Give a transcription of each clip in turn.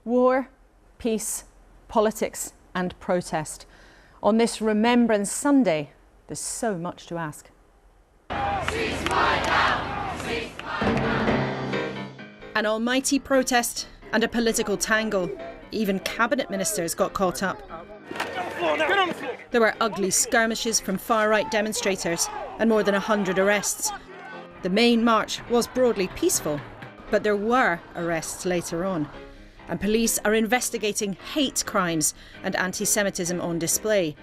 War, peace, politics and protest. On this Remembrance Sunday, there's so much to ask. Ceasefire now! Ceasefire now! An almighty protest and a political tangle. Even cabinet ministers got caught up. There were ugly skirmishes from far-right demonstrators and more than 100 arrests. The main march was broadly peaceful, but there were arrests later on. And police are investigating hate crimes and anti-Semitism on display.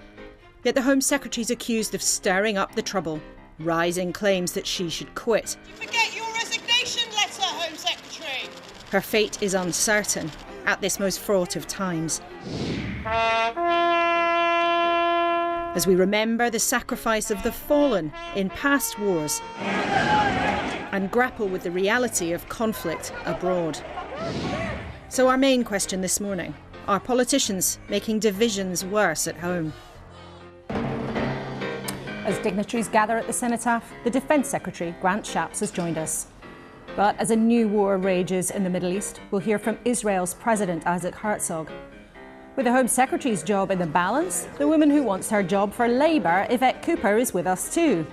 Yet the Home Secretary's accused of stirring up the trouble, rising claims that she should quit. Forget your resignation letter, Home Secretary! Her fate is uncertain at this most fraught of times. As we remember the sacrifice of the fallen in past wars and grapple with the reality of conflict abroad. So our main question this morning, are politicians making divisions worse at home? As dignitaries gather at the Cenotaph, the Defence Secretary, Grant Shapps, has joined us. But as a new war rages in the Middle East, we'll hear from Israel's President Isaac Herzog. With the Home Secretary's job in the balance, the woman who wants her job for Labour, Yvette Cooper, is with us too.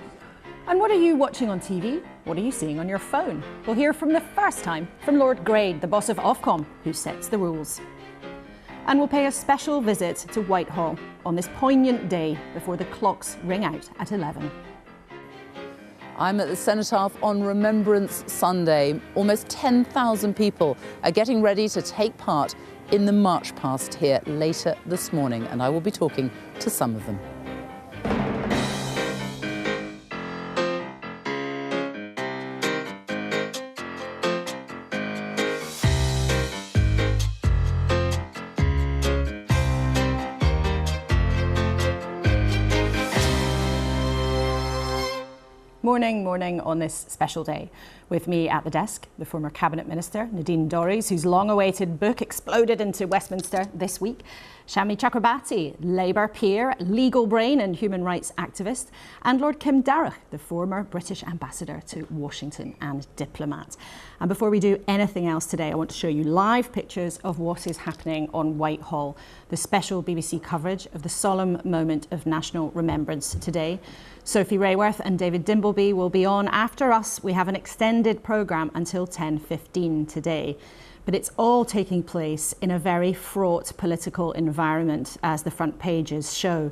And what are you watching on TV? What are you seeing on your phone? We'll hear from the first time from Lord Grade, the boss of Ofcom, who sets the rules. And we'll pay a special visit to Whitehall on this poignant day before the clocks ring out at 11. I'm at the Cenotaph on Remembrance Sunday. Almost 10,000 people are getting ready to take part in the march past here later this morning, and I will be talking to some of them. Morning on this special day. With me at the desk, the former Cabinet Minister, Nadine Dorries, whose long-awaited book exploded into Westminster this week. Shami Chakrabarti, Labour peer, legal brain and human rights activist. And Lord Kim Darragh, the former British ambassador to Washington and diplomat. And before we do anything else today, I want to show you live pictures of what is happening on Whitehall. The special BBC coverage of the solemn moment of national remembrance today. Sophie Rayworth and David Dimbleby will be on after us. We have an extended programme until 10:15 today. But it's all taking place in a very fraught political environment, as the front pages show.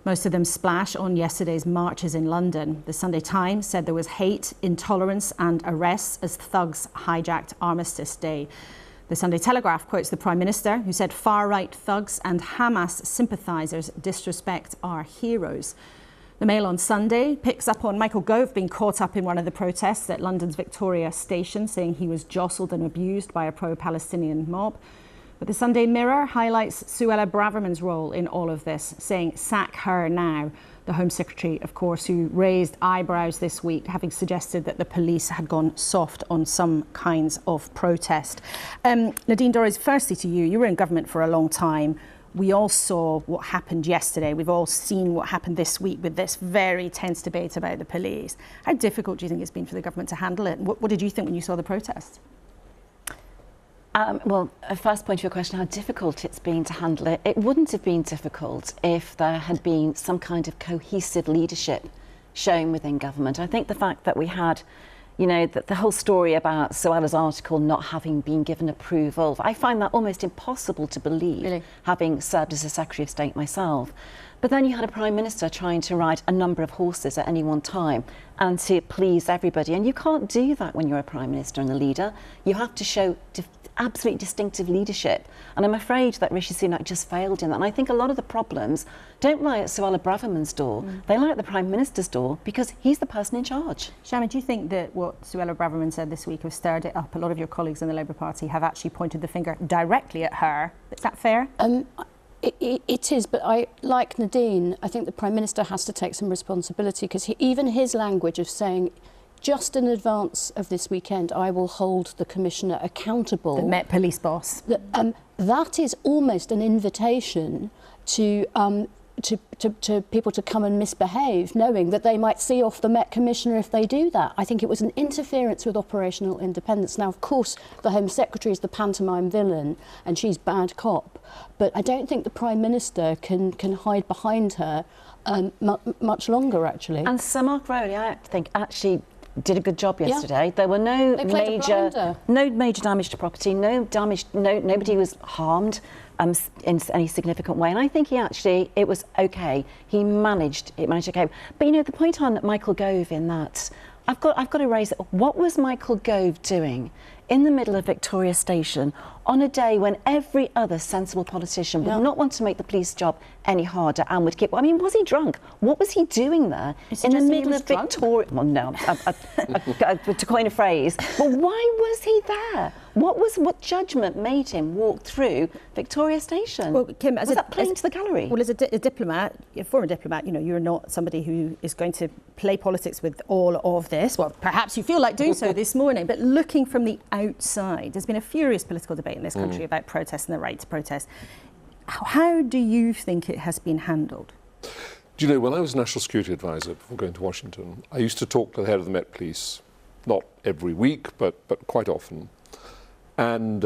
Most of them splash on yesterday's marches in London. The Sunday Times said there was hate, intolerance and arrests as thugs hijacked Armistice Day. The Sunday Telegraph quotes the Prime Minister, who said far-right thugs and Hamas sympathisers disrespect our heroes. The Mail on Sunday picks up on Michael Gove being caught up in one of the protests at London's Victoria Station, saying he was jostled and abused by a pro-Palestinian mob. But the Sunday Mirror highlights Suella Braverman's role in all of this, saying sack her now. The Home Secretary, of course, who raised eyebrows this week, having suggested that the police had gone soft on some kinds of protest. Nadine Dorries, firstly to you, you were in government for a long time. We all saw what happened yesterday. We've all seen what happened this week with this very tense debate about the police. How difficult do you think it's been for the government to handle it? What did you think when you saw the protests? Well, first point to your question, how difficult it's been to handle it. It wouldn't have been difficult if there had been some kind of cohesive leadership shown within government. I think the fact that we had, you know, the whole story about Suella's article not having been given approval, I find that almost impossible to believe, really? Having served as a Secretary of State myself. But then you had a Prime Minister trying to ride a number of horses at any one time and to please everybody. And you can't do that when you're a Prime Minister and a leader. You have to show absolutely distinctive leadership. And I'm afraid that Rishi Sunak just failed in that. And I think a lot of the problems don't lie at Suella Braverman's door. They lie at the Prime Minister's door because he's the person in charge. Shami, do you think that what Suella Braverman said this week has stirred it up? A lot of your colleagues in the Labour Party have actually pointed the finger directly at her. Is that fair? It is, but like Nadine, I think the Prime Minister has to take some responsibility, because even his language of saying, just in advance of this weekend, I will hold the Commissioner accountable. The Met Police boss. That is almost an invitation to to people to come and misbehave, knowing that they might see off the Met Commissioner if they do that. I think it was an interference with operational independence. Now, of course, the Home Secretary is the pantomime villain and she's bad cop, but I don't think the Prime Minister can hide behind her much longer, actually. And Sir Mark Rowley, I think, actually did a good job yesterday. Yeah. There were no major damage to property, nobody was harmed in any significant way, and I think it was okay. He managed okay. But you know, the point on Michael Gove in that, I've got to raise it. What was Michael Gove doing in the middle of Victoria Station on a day when every other sensible politician would not want to make the police job any harder and would keep... I mean, was he drunk? What was he doing there in the middle of Victoria... Well, no, to coin a phrase. But why was he there? What judgment made him walk through Victoria Station? Well, Kim, was that playing to the gallery? Well, as a diplomat, a former diplomat, you know, you're not somebody who is going to play politics with all of this. Well, perhaps you feel like doing so this morning, but looking from the outside, there's been a furious political debate in this country about protest and the right to protest. How do you think it has been handled? Do you know, when I was National Security Advisor before going to Washington, I used to talk to the head of the Met Police, not every week, but quite often. And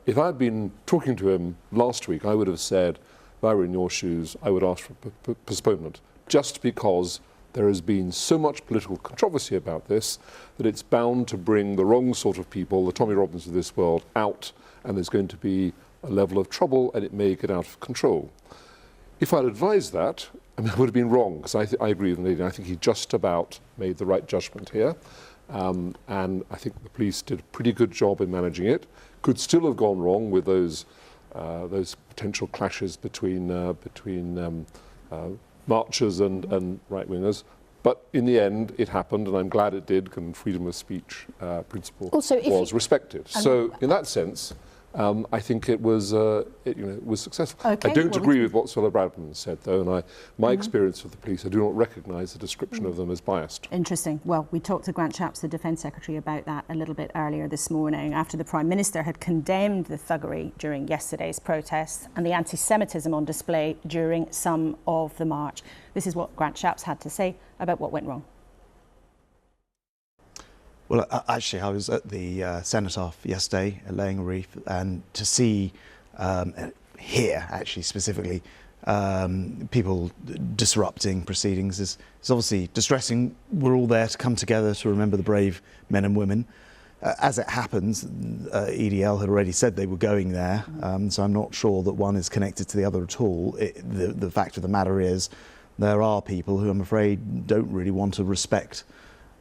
if I'd been talking to him last week, I would have said, if I were in your shoes, I would ask for postponement, just because there has been so much political controversy about this that it's bound to bring the wrong sort of people, the Tommy Robbins of this world, out, and there's going to be a level of trouble and it may get out of control. If I'd advised that, I mean, I would have been wrong, because I agree with Nadine. I think he just about made the right judgment here. And I think the police did a pretty good job in managing it. Could still have gone wrong with those potential clashes between marchers and right-wingers. But in the end, it happened, and I'm glad it did, and freedom of speech principle was respected. So in that sense, I think it was successful. Okay, I don't agree with what Suella Braverman said, though, and my experience of the police, I do not recognise the description of them as biased. Interesting. Well, we talked to Grant Shapps, the Defence Secretary, about that a little bit earlier this morning, after the Prime Minister had condemned the thuggery during yesterday's protests and the anti-Semitism on display during some of the march. This is what Grant Shapps had to say about what went wrong. Well, actually, I was at the Cenotaph yesterday, laying a wreath, and to see here, actually, specifically, people disrupting proceedings is obviously distressing. We're all there to come together to remember the brave men and women. As it happens, EDL had already said they were going there, so I'm not sure that one is connected to the other at all. The fact of the matter is, there are people who I'm afraid don't really want to respect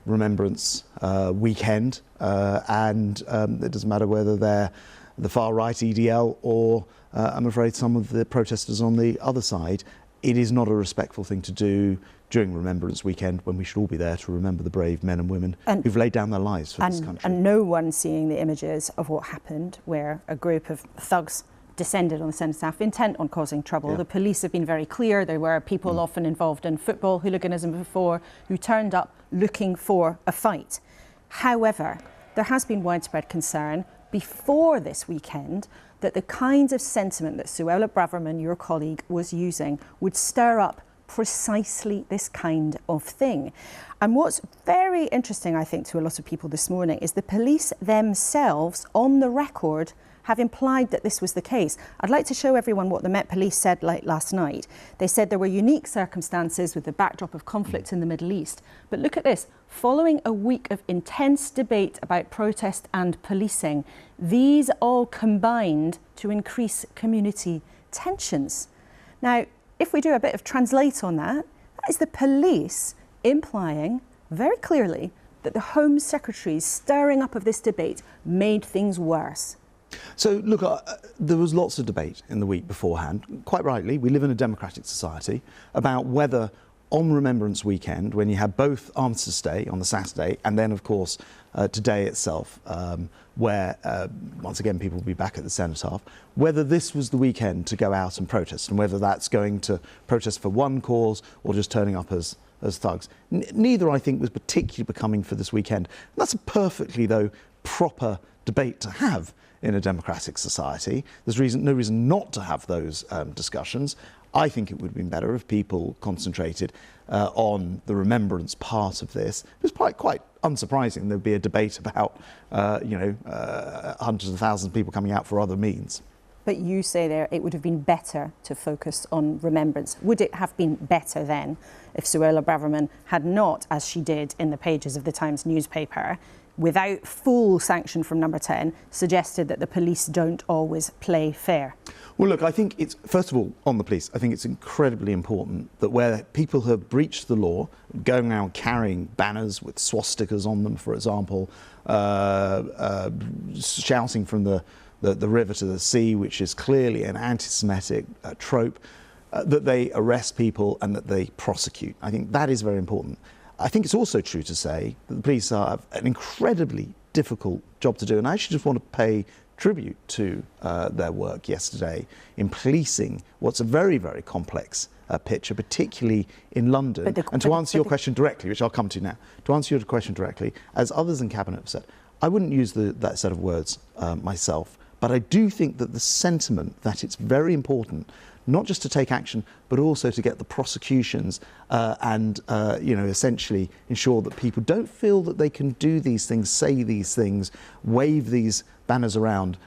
Remembrance weekend, and it doesn't matter whether they're the far right EDL or I'm afraid some of the protesters on the other side. It is not a respectful thing to do during Remembrance weekend, when we should all be there to remember the brave men and women who've laid down their lives for this country. And no one seeing the images of what happened, where a group of thugs descended on the Cenotaph, intent on causing trouble. Yeah. The police have been very clear. There were people often involved in football hooliganism before who turned up looking for a fight. However, there has been widespread concern before this weekend that the kinds of sentiment that Suella Braverman, your colleague, was using would stir up precisely this kind of thing. And what's very interesting, I think, to a lot of people this morning is the police themselves, on the record, have implied that this was the case. I'd like to show everyone what the Met Police said last night. They said there were unique circumstances with the backdrop of conflict in the Middle East. But look at this. Following a week of intense debate about protest and policing, these all combined to increase community tensions. Now, if we do a bit of translate on that, that is the police implying very clearly that the Home Secretary's stirring up of this debate made things worse. So, look, there was lots of debate in the week beforehand. Quite rightly, we live in a democratic society, about whether on Remembrance weekend, when you had both Armistice Day on the Saturday and then, of course, today itself, where, once again, people will be back at the Cenotaph, whether this was the weekend to go out and protest, and whether that's going to protest for one cause or just turning up as thugs. Neither, I think, was particularly becoming for this weekend. And that's a perfectly, though, proper debate to have in a democratic society. There's no reason not to have those discussions. I think it would have been better if people concentrated on the remembrance part of this. It was quite unsurprising there'd be a debate about, hundreds of thousands of people coming out for other means. But you say there it would have been better to focus on remembrance. Would it have been better then if Suella Braverman had not, as she did in the pages of the Times newspaper, without full sanction from Number 10, suggested that the police don't always play fair? Well, look, I think it's, first of all, on the police, I think it's incredibly important that where people have breached the law, going around carrying banners with swastikas on them, for example, shouting from the river to the sea, which is clearly an anti-Semitic trope, that they arrest people and that they prosecute. I think that is very important. I think it's also true to say that the police have an incredibly difficult job to do, and I actually just want to pay tribute to their work yesterday in policing what's a very, very complex picture, particularly in London. And to answer your question directly, which I'll come to now, to answer your question directly, as others in Cabinet have said, I wouldn't use that set of words myself, but I do think that the sentiment that it's very important not just to take action, but also to get the prosecutions and essentially ensure that people don't feel that they can do these things, say these things, wave these banners around,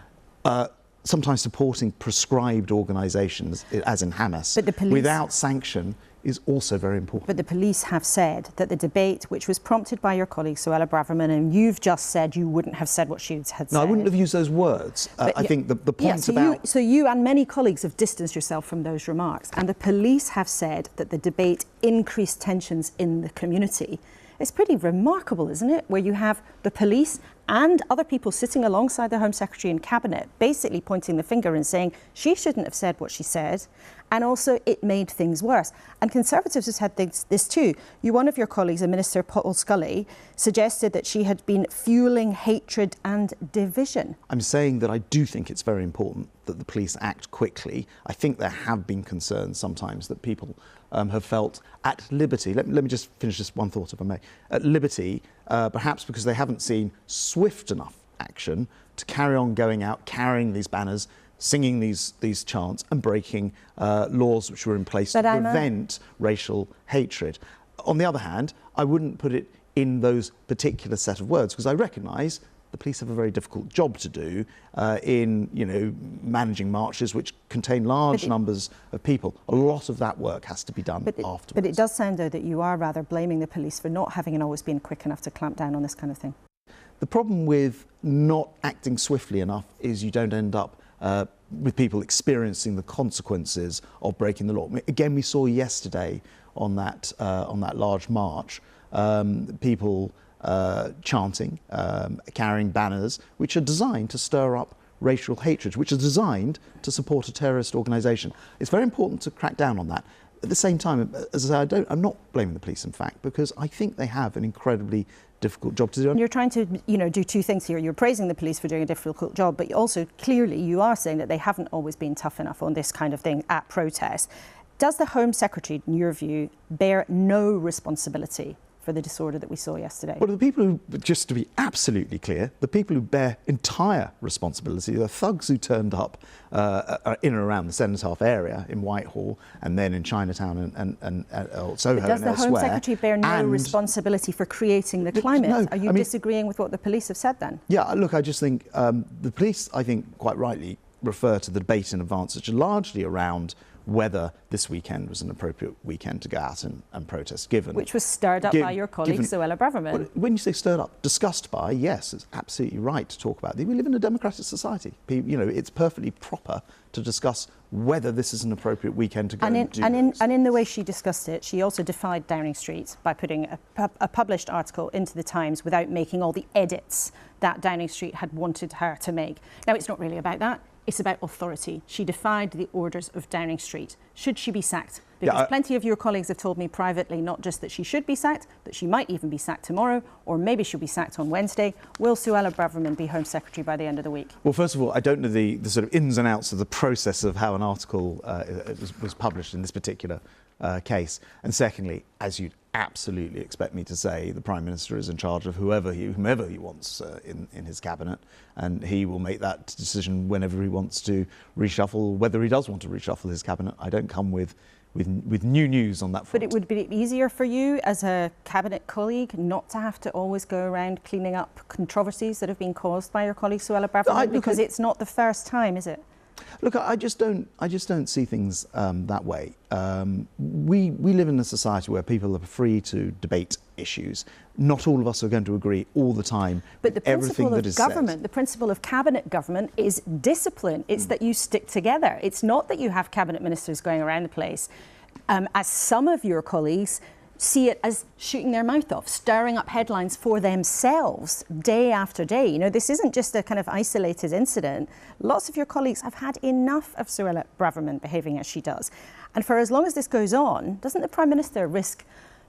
sometimes supporting prescribed organisations, as in Hamas, without sanction, is also very important. But the police have said that the debate, which was prompted by your colleague Suella Braverman, and you've just said you wouldn't have said what she had said. No, I wouldn't have used those words. I think the point about... So you and many colleagues have distanced yourself from those remarks, and the police have said that the debate increased tensions in the community. It's pretty remarkable, isn't it, where you have the police and other people sitting alongside the Home Secretary in Cabinet basically pointing the finger and saying she shouldn't have said what she said, and also it made things worse. And Conservatives have said this too. One of your colleagues, Minister Paul Scully, suggested that she had been fuelling hatred and division. I'm saying that I do think it's very important that the police act quickly. I think there have been concerns sometimes that people have felt at liberty. Let me just finish this one thought, if I may. At liberty, perhaps because they haven't seen swift enough action to carry on going out, carrying these banners, singing these chants and breaking laws which were in place to prevent racial hatred. On the other hand, I wouldn't put it in those particular set of words because I recognise the police have a very difficult job to do in managing marches which contain large numbers of people. A lot of that work has to be done afterwards. But it does sound, though, that you are rather blaming the police for not having always been quick enough to clamp down on this kind of thing. The problem with not acting swiftly enough is you don't end up with people experiencing the consequences of breaking the law. Again, we saw yesterday on that large march, people chanting, carrying banners, which are designed to stir up racial hatred, which are designed to support a terrorist organisation. It's very important to crack down on that. At the same time, as I say, I'm not blaming the police, in fact, because I think they have an incredibly difficult job to do. And you're trying to, do two things here. You're praising the police for doing a difficult job, but also clearly you are saying that they haven't always been tough enough on this kind of thing at protests. Does the Home Secretary, in your view, bear no responsibility for the disorder that we saw yesterday? Well, the people who, just to be absolutely clear, the people who bear entire responsibility, the thugs who turned up in and around the Cenotaph area in Whitehall and then in Chinatown and Soho and elsewhere. Does the Home Secretary bear no responsibility for creating the climate? No, Are you disagreeing with what the police have said then? Yeah, look, I just think the police, I think, quite rightly refer to the debate in advance, which are largely around whether this weekend was an appropriate weekend to go out and protest, given... Which was stirred up by your colleague, Suella Braverman. Well, when you say stirred up, discussed by, yes, it's absolutely right to talk about. We live in a democratic society. It's perfectly proper to discuss whether this is an appropriate weekend to go and do this. And in the way she discussed it, she also defied Downing Street by putting a published article into the Times without making all the edits that Downing Street had wanted her to make. Now, it's not really about that. It's about authority. She defied the orders of Downing Street. Should she be sacked? Because plenty of your colleagues have told me privately not just that she should be sacked, that she might even be sacked tomorrow, or maybe she'll be sacked on Wednesday. Will Suella Braverman be Home Secretary by the end of the week? Well, first of all, I don't know the sort of ins and outs of the process of how an article was published in this particular case. And secondly, as you'd absolutely expect me to say, the Prime Minister is in charge of whomever he wants in his cabinet, and he will make that decision whenever he wants to reshuffle, whether he does want to reshuffle his cabinet. I don't come with new news on that front. But it would be easier for you as a cabinet colleague not to have to always go around cleaning up controversies that have been caused by your colleague Suella Braverman, because it's not the first time, is it? Look, I just don't see things that way. We live in a society where people are free to debate issues. Not all of us are going to agree all the time. But the principle of government, said. the principle of cabinet government is discipline. It's that you stick together. It's not that you have cabinet ministers going around the place, as some of your colleagues see it as shooting their mouth off, stirring up headlines for themselves day after day. You know, this isn't just a kind of isolated incident. Lots of your colleagues have had enough of Suella Braverman behaving as she does. And for as long as this goes on, doesn't the Prime Minister risk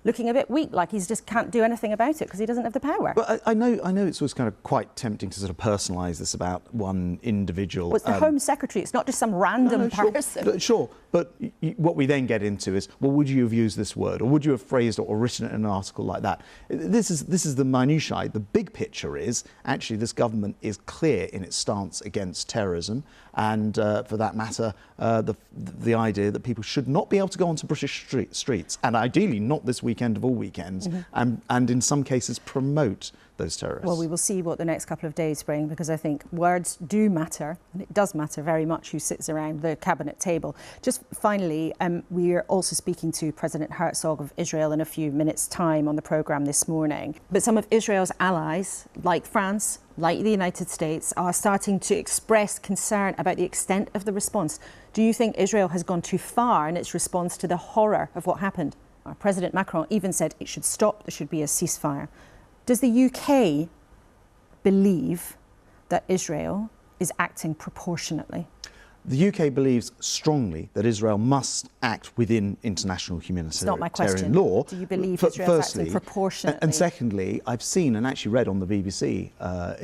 looking a bit weak, like he just can't do anything about it because he doesn't have the power? Well, I know it's always kind of quite tempting to sort of personalise this about one individual. Well, it's the Home Secretary, it's not just some random person. Sure, but what we then get into is, well, would you have used this word, or would you have phrased it or written it in an article like that? This is the minutiae. The big picture is, actually, this government is clear in its stance against terrorism, and for that matter, the idea that people should not be able to go onto British streets, and ideally not this weekend of all weekends, and in some cases promote those terrorists. Well, we will see what the next couple of days bring, because I think words do matter, and it does matter very much who sits around the cabinet table. Just finally, we are also speaking to President Herzog of Israel in a few minutes' time on the programme this morning. But some of Israel's allies, like France, like the United States, are starting to express concern about the extent of the response. Do you think Israel has gone too far in its response to the horror of what happened? President Macron even said it should stop, there should be a ceasefire. Does the UK believe that Israel is acting proportionately? The UK believes strongly that Israel must act within international humanitarian law. It's not my question. Do you believe Israel is acting proportionately? And secondly, I've seen and actually read on the BBC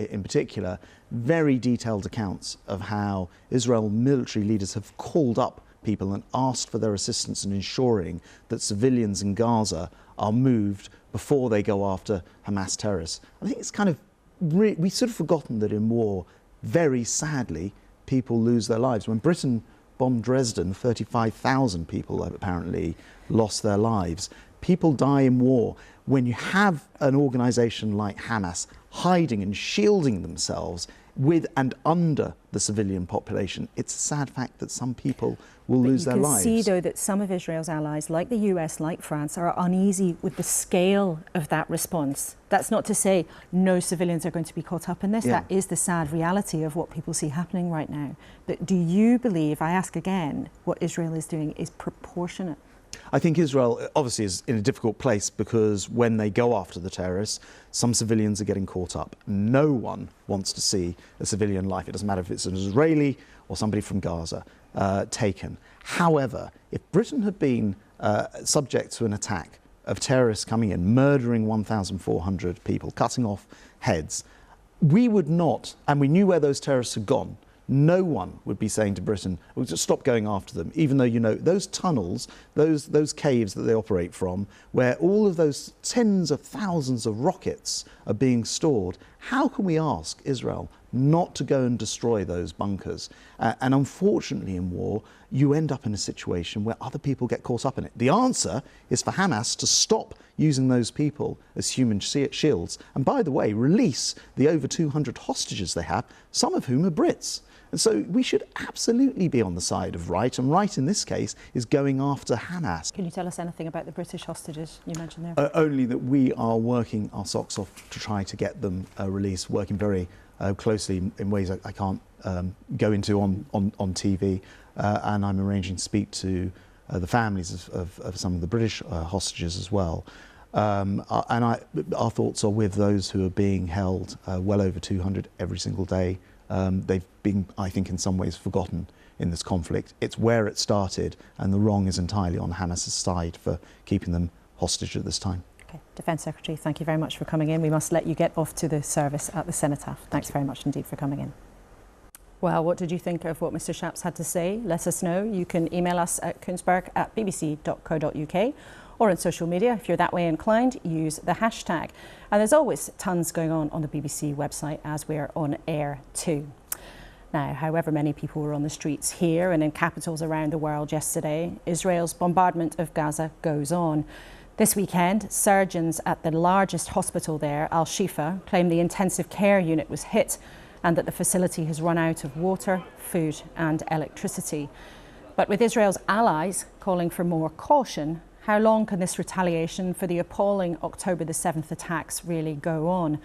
in particular very detailed accounts of how Israel military leaders have called up people and asked for their assistance in ensuring that civilians in Gaza are moved before they go after Hamas terrorists. I think it's kind of, we've sort of forgotten that in war, very sadly, people lose their lives. When Britain bombed Dresden, 35,000 people apparently lost their lives. People die in war. When you have an organisation like Hamas hiding and shielding themselves with and under the civilian population, it's a sad fact that some people will lose their lives. You can see, though, that some of Israel's allies, like the US, like France, are uneasy with the scale of that response. That's not to say no civilians are going to be caught up in this. Yeah. That is the sad reality of what people see happening right now. But do you believe, I ask again, what Israel is doing is proportionate? I think Israel obviously is in a difficult place because when they go after the terrorists, some civilians are getting caught up. No one wants to see a civilian life. It doesn't matter if it's an Israeli or somebody from Gaza taken. However, if Britain had been subject to an attack of terrorists coming in, murdering 1,400 people, cutting off heads, we would not, and we knew where those terrorists had gone, no one would be saying to Britain, well, just stop going after them, even though, you know, those tunnels, those caves that they operate from, where all of those tens of thousands of rockets are being stored, how can we ask Israel not to go and destroy those bunkers? And unfortunately in war, you end up in a situation where other people get caught up in it. The answer is for Hamas to stop using those people as human shields. And by the way, release the over 200 hostages they have, some of whom are Brits. And so we should absolutely be on the side of right, and right in this case is going after Hamas. Can you tell us anything about the British hostages you mentioned there? Only that we are working our socks off to try to get them released, working very closely in ways I can't go into on TV, and I'm arranging to speak to the families of some of the British hostages as well. And our thoughts are with those who are being held, well over 200 every single day. They've been, I think, in some ways forgotten in this conflict. It's where it started, and the wrong is entirely on Hamas's side for keeping them hostage at this time. Okay, Defence Secretary, thank you very much for coming in. We must let you get off to the service at the Cenotaph. Thanks very much indeed for coming in. Well, what did you think of what Mr. Shapps had to say? Let us know. You can email us at kuenssberg@bbc.co.uk or on social media. If you're that way inclined, use the hashtag. And there's always tons going on the BBC website as we're on air too. Now, however many people were on the streets here and in capitals around the world yesterday, Israel's bombardment of Gaza goes on. This weekend, surgeons at the largest hospital there, Al-Shifa, claimed the intensive care unit was hit and that the facility has run out of water, food and electricity. But with Israel's allies calling for more caution, how long can this retaliation for the appalling October the 7th attacks really go on?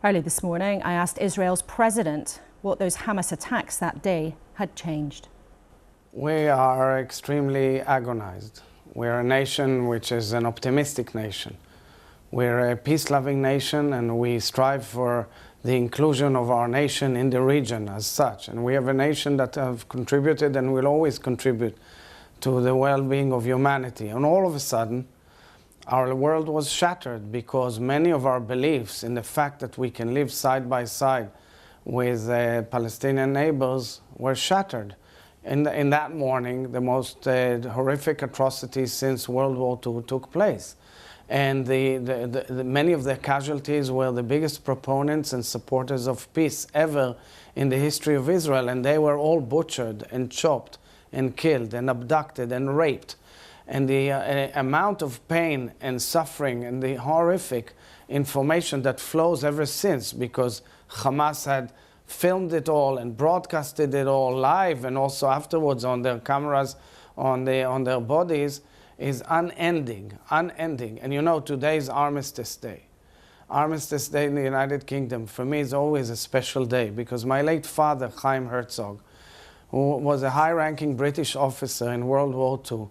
Early this morning, I asked Israel's president what those Hamas attacks that day had changed. We are extremely agonized. We're a nation which is an optimistic nation. We're a peace-loving nation, and we strive for the inclusion of our nation in the region as such. And we have a nation that have contributed and will always contribute to the well-being of humanity. And all of a sudden, our world was shattered because many of our beliefs in the fact that we can live side by side with Palestinian neighbors were shattered. In that morning, the most horrific atrocities since World War II took place. And many of the casualties were the biggest proponents and supporters of peace ever in the history of Israel. And they were all butchered and chopped and killed and abducted and raped. And the amount of pain and suffering and the horrific information that flows ever since, because Hamas had filmed it all and broadcasted it all live and also afterwards on their cameras, on their bodies, is unending. And you know, today is Armistice Day. Armistice Day in the United Kingdom, for me, is always a special day because my late father, Chaim Herzog, who was a high-ranking British officer in World War II,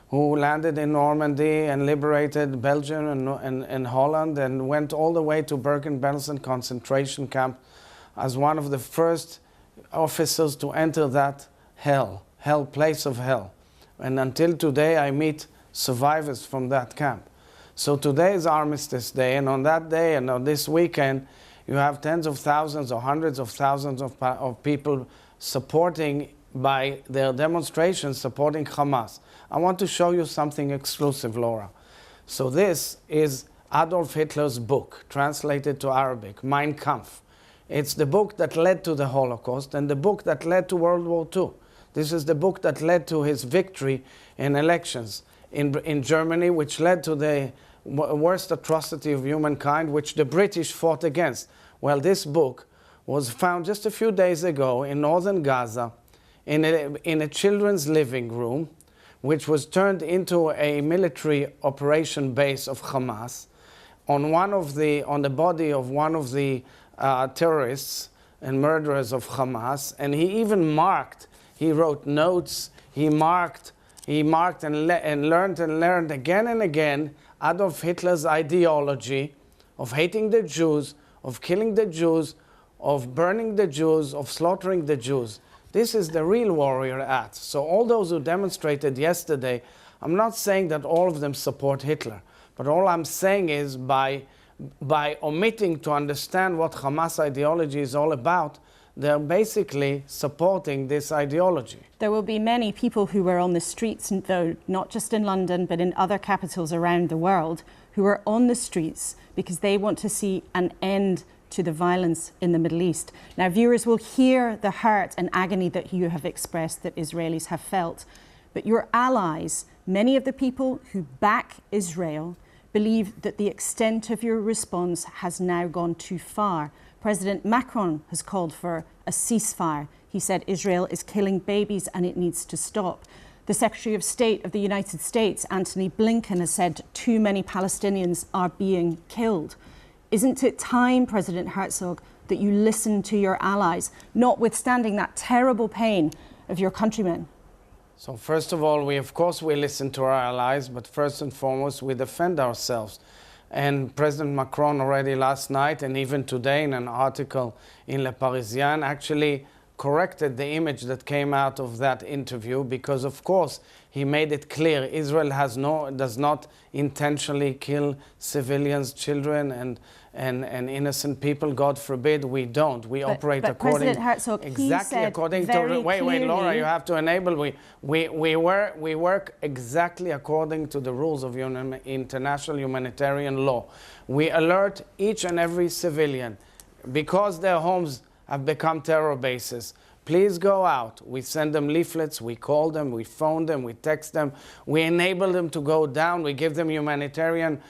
who landed in Normandy and liberated Belgium and Holland and went all the way to Bergen-Belsen concentration camp as one of the first officers to enter that place of hell. And until today, I meet survivors from that camp. So today is Armistice Day, and on that day and on this weekend, you have tens of thousands or hundreds of thousands of people supporting, by their demonstrations, supporting Hamas. I want to show you something exclusive, Laura. So this is Adolf Hitler's book, translated to Arabic, Mein Kampf. It's the book that led to the Holocaust and the book that led to World War II. This is the book that led to his victory in elections in Germany, which led to the worst atrocity of humankind, which the British fought against. Well, this book was found just a few days ago in northern Gaza in a children's living room, which was turned into a military operation base of Hamas, on the body of one of the terrorists and murderers of Hamas. And he even marked, he wrote notes, he marked and learned again and again Adolf Hitler's ideology of hating the Jews, of killing the Jews, of burning the Jews, of slaughtering the Jews. This is the real warrior act. So all those who demonstrated yesterday, I'm not saying that all of them support Hitler, but all I'm saying is by omitting to understand what Hamas ideology is all about, they're basically supporting this ideology. There will be many people who were on the streets, though, not just in London, but in other capitals around the world, who are on the streets because they want to see an end to the violence in the Middle East. Now, viewers will hear the hurt and agony that you have expressed, that Israelis have felt, but your allies, many of the people who back Israel, believe that the extent of your response has now gone too far. President Macron has called for a ceasefire. He said Israel is killing babies and it needs to stop. The Secretary of State of the United States, Antony Blinken, has said too many Palestinians are being killed. Isn't it time, President Herzog, that you listen to your allies, notwithstanding that terrible pain of your countrymen? So first of all, we listen to our allies, but first and foremost, we defend ourselves. And President Macron already last night and even today in an article in Le Parisien actually corrected the image that came out of that interview, because of course he made it clear Israel does not intentionally kill civilians, children and innocent people. God forbid we don't. We operate according President Herzog, exactly according to wait, Laura, you have to enable. We work exactly according to the rules of international humanitarian law. We alert each and every civilian because their homes have become terror bases. Please go out. We send them leaflets, we call them, we phone them, we text them, we enable them to go down, we give them humanitarian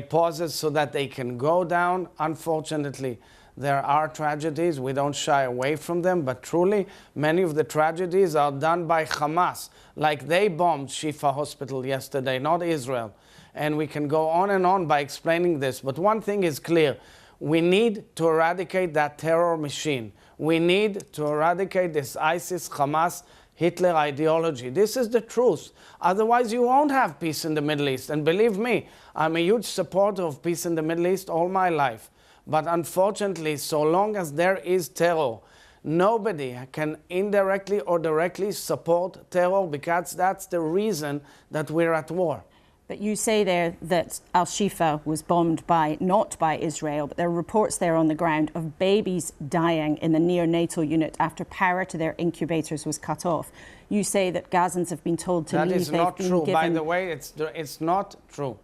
pauses so that they can go down. Unfortunately, there are tragedies. We don't shy away from them, but truly, many of the tragedies are done by Hamas, like they bombed Shifa Hospital yesterday, not Israel. And we can go on and on by explaining this. But one thing is clear. We need to eradicate that terror machine. We need to eradicate this ISIS, Hamas, Hitler ideology. This is the truth. Otherwise, you won't have peace in the Middle East. And believe me, I'm a huge supporter of peace in the Middle East all my life. But unfortunately, so long as there is terror, nobody can indirectly or directly support terror, because that's the reason that we're at war. But you say there that Al-Shifa was bombed not by Israel, but there are reports there on the ground of babies dying in the neonatal unit after power to their incubators was cut off. You say that Gazans have been told to leave. That is not true. By the way, it's not true.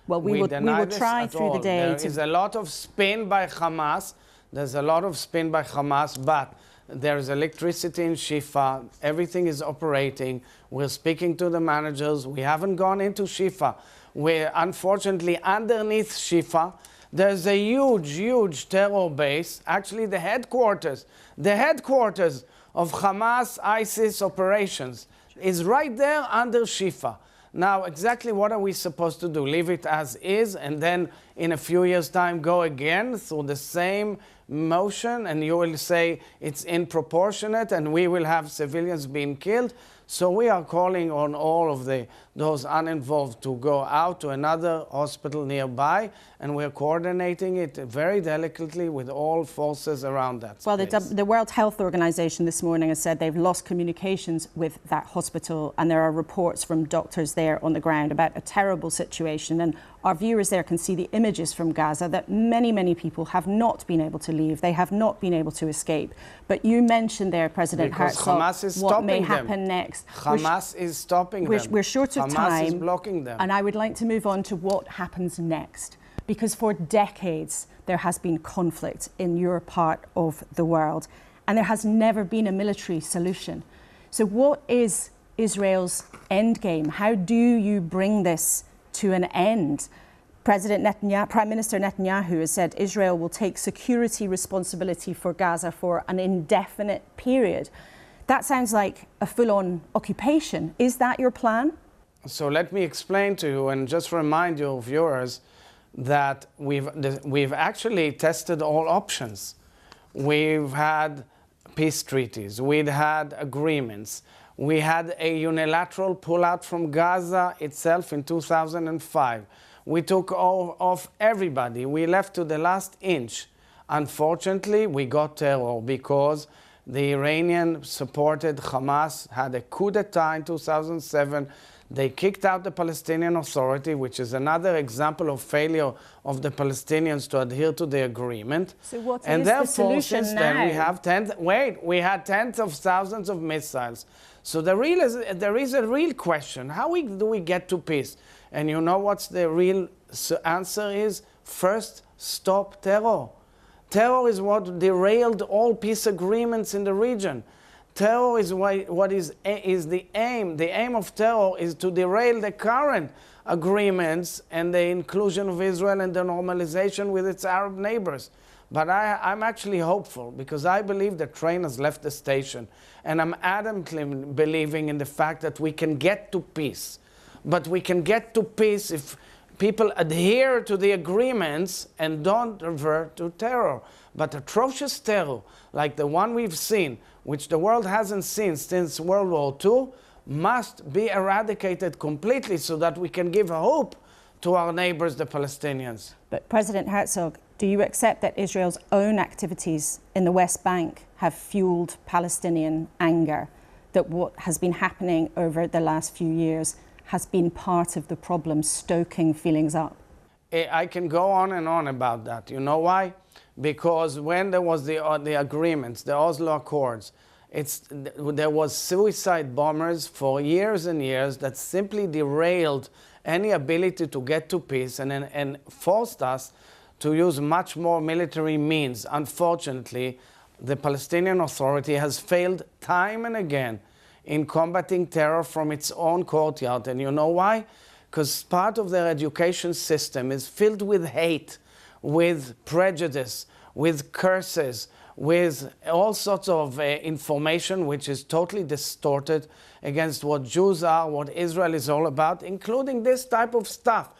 Well, we will try through the day. There is a lot of spin by Hamas. There's a lot of spin by Hamas, but there's electricity in Shifa. Everything is operating. We're speaking to the managers. We haven't gone into Shifa. We're unfortunately underneath Shifa. There's a huge, huge terror base. Actually, the headquarters of Hamas ISIS operations is right there under Shifa. Now, exactly what are we supposed to do? Leave it as is, and then in a few years' time go again through the same motion, and you will say it's disproportionate and we will have civilians being killed? So we are calling on all of those uninvolved to go out to another hospital nearby, and we're coordinating it very delicately with all forces around that Well, place. the World Health Organization this morning has said they've lost communications with that hospital, and there are reports from doctors there on the ground about a terrible situation. And our viewers there can see the images from Gaza that many, many people have not been able to leave. They have not been able to escape. But you mentioned there, President Herzog, what may happen next. Hamas is stopping them. We're short of time. Hamas is blocking them. And I would like to move on to what happens next. Because for decades, there has been conflict in your part of the world, and there has never been a military solution. So what is Israel's end game? How do you bring this to an end? Prime Minister Netanyahu has said Israel will take security responsibility for Gaza for an indefinite period. That sounds like a full-on occupation. Is that your plan? So let me explain to you and just remind your viewers that we've actually tested all options. We've had peace treaties, we'd had agreements, we had a unilateral pullout from Gaza itself in 2005. We took off everybody. We left to the last inch. Unfortunately, we got terror because the Iranian-supported Hamas had a coup d'etat in 2007. They kicked out the Palestinian Authority, which is another example of failure of the Palestinians to adhere to the agreement. So what and is therefore, the solution since now? then, we had tens of thousands of missiles. So there is a real question. How do we get to peace? And you know what's the real answer is? First, stop terror. Terror is what derailed all peace agreements in the region. Terror is the aim. The aim of terror is to derail the current agreements and the inclusion of Israel and the normalization with its Arab neighbors. But I'm actually hopeful because I believe the train has left the station. And I'm adamantly believing in the fact that we can get to peace. But we can get to peace if people adhere to the agreements and don't revert to terror. But atrocious terror, like the one we've seen, which the world hasn't seen since World War II, must be eradicated completely so that we can give hope to our neighbors, the Palestinians. But President Herzog, Do you accept that Israel's own activities in the West Bank have fueled Palestinian anger, that what has been happening over the last few years has been part of the problem, stoking feelings up? I can go on and on about that. You know why? Because when there was the agreements, the Oslo Accords, there was suicide bombers for years and years that simply derailed any ability to get to peace and forced us to use much more military means. Unfortunately, the Palestinian Authority has failed time and again in combating terror from its own courtyard. And you know why? Because part of their education system is filled with hate, with prejudice, with curses, with all sorts of information which is totally distorted against what Jews are, what Israel is all about, including this type of stuff,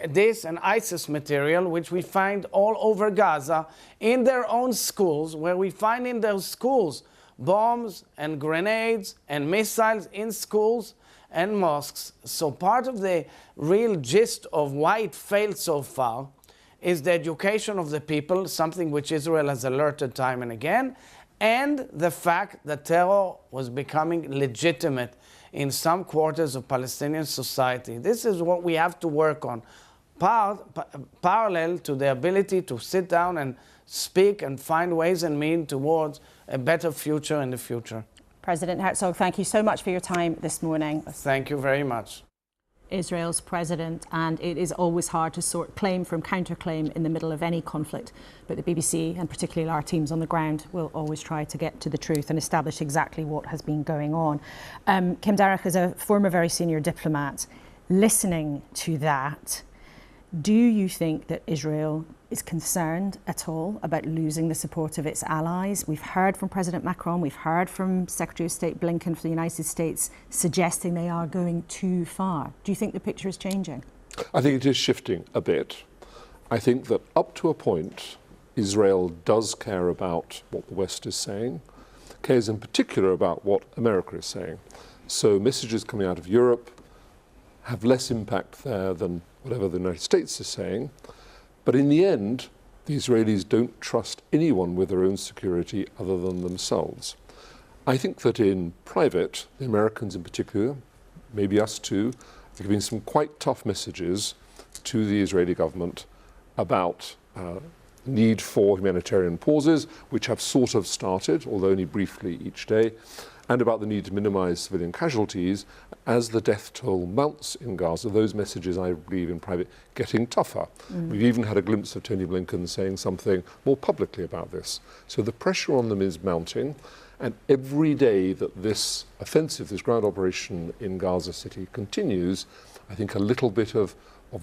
this and ISIS material, which we find all over Gaza, in their own schools, where we find in those schools bombs and grenades and missiles in schools and mosques. So part of the real gist of why it failed so far is the education of the people, something which Israel has alerted time and again, and the fact that terror was becoming legitimate in some quarters of Palestinian society. This is what we have to work on, parallel to the ability to sit down and speak and find ways and means towards a better future in the future. President Herzog, thank you so much for your time this morning. Thank you very much. Israel's president, and it is always hard to sort claim from counterclaim in the middle of any conflict, but the BBC and particularly our teams on the ground will always try to get to the truth and establish exactly what has been going on. Kim Darroch, as a former very senior diplomat, listening to that, do you think that Israel is concerned at all about losing the support of its allies? We've heard from President Macron, we've heard from Secretary of State Blinken for the United States suggesting they are going too far. Do you think the picture is changing? I think it is shifting a bit. I think that up to a point, Israel does care about what the West is saying, cares in particular about what America is saying. So messages coming out of Europe have less impact there than whatever the United States is saying. But in the end, the Israelis don't trust anyone with their own security other than themselves. I think that in private, the Americans in particular, maybe us too, are giving some quite tough messages to the Israeli government about need for humanitarian pauses, which have sort of started, although only briefly each day, and about the need to minimize civilian casualties as the death toll mounts in Gaza. Those messages, I believe, in private, getting tougher. We've even had a glimpse of Tony Blinken saying something more publicly about this. So the pressure on them is mounting, and every day that this offensive, this ground operation in Gaza City continues, I think a little bit of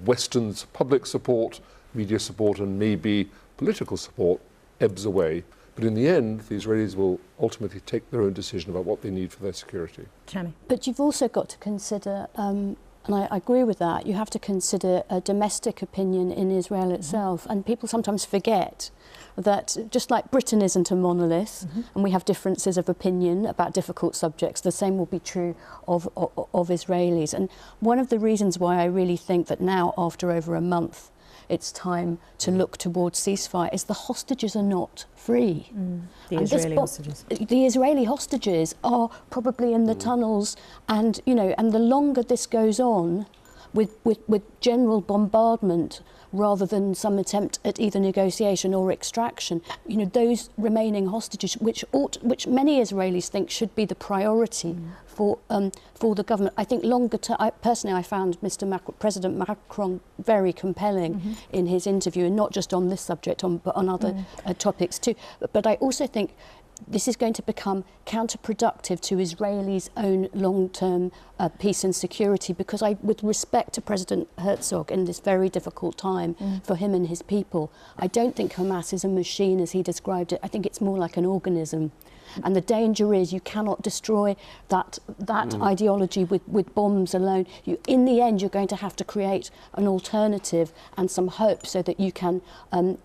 Western's public support, media support, and maybe political support ebbs away. But in the end, the Israelis will ultimately take their own decision about what they need for their security. Shami. But you've also got to consider, and I agree with that, you have to consider a domestic opinion in Israel itself. And people sometimes forget that just like Britain isn't a monolith, and we have differences of opinion about difficult subjects, the same will be true of Israelis. And one of the reasons why I really think that now, after over a month, it's time to look towards ceasefire is the hostages are not free. The Israeli hostages. The Israeli hostages are probably in the tunnels, and and the longer this goes on, with general bombardment rather than some attempt at either negotiation or extraction, those remaining hostages, which many Israelis think should be the priority for the government. I think longer term, personally I found President Macron very compelling in his interview, and not just on this subject, but on other topics too. But I also think this is going to become counterproductive to Israelis' own long-term peace and security, because with respect to President Herzog in this very difficult time for him and his people, I don't think Hamas is a machine as he described it. I think it's more like an organism. And the danger is you cannot destroy that ideology with bombs alone. In the end, you're going to have to create an alternative and some hope so that you can,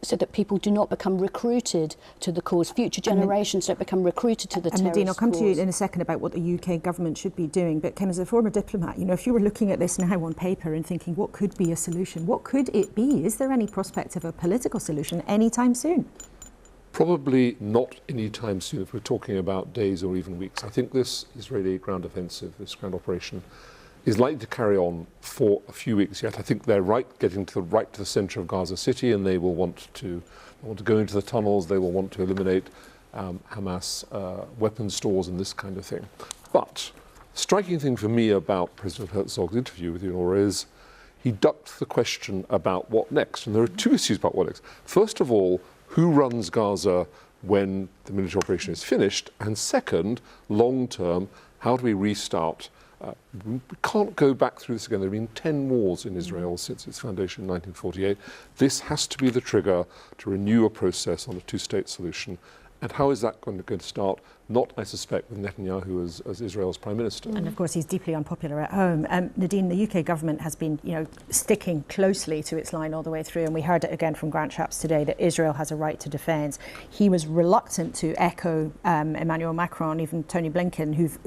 so that people do not become recruited to the cause. Future generations don't become recruited to the terrorist cause. Nadine, I'll come to you in a second about what the UK government should be doing. But Kim, as a former diplomat, you know, if you were looking at this now on paper and thinking, what could be a solution? What could it be? Is there any prospect of a political solution anytime soon? Probably not anytime soon if we're talking about days or even weeks. I think this Israeli ground offensive, this ground operation, is likely to carry on for a few weeks yet. I think they're getting to the centre of Gaza City, and they will want to go into the tunnels. They will want to eliminate Hamas weapons stores and this kind of thing. But striking thing for me about President Herzog's interview with you, Nora, is he ducked the question about what next. And there are two issues about what next. First of all, who runs Gaza when the military operation is finished? And second, long term, how do we restart? We can't go back through this again. There have been 10 wars in Israel since its foundation in 1948. This has to be the trigger to renew a process on a two-state solution. And how is that going to start? Not, I suspect, with Netanyahu as Israel's Prime Minister. And of course, he's deeply unpopular at home. Nadine, the UK government has been, sticking closely to its line all the way through, and we heard it again from Grant Shapps today that Israel has a right to defence. He was reluctant to echo Emmanuel Macron, even Tony Blinken, who've,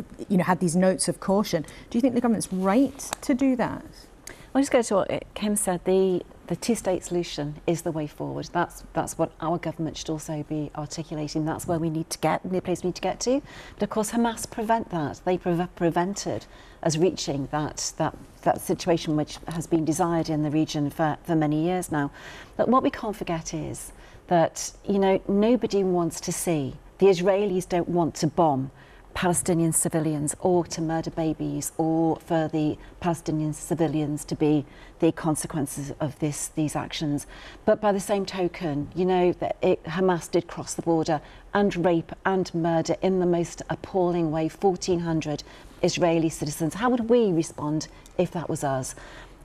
had these notes of caution. Do you think the government's right to do that? I'll just go to what Kim said. The two-state solution is the way forward. That's what our government should also be articulating. That's where we need to get, the place we need to get to. But of course, Hamas prevent that. They prevented us reaching that situation which has been desired in the region for many years now. But what we can't forget is that, nobody wants to see, the Israelis don't want to bomb Palestinian civilians or to murder babies or for the Palestinian civilians to be the consequences of these actions. But by the same token, Hamas did cross the border and rape and murder in the most appalling way 1,400 Israeli citizens. How would we respond if that was us?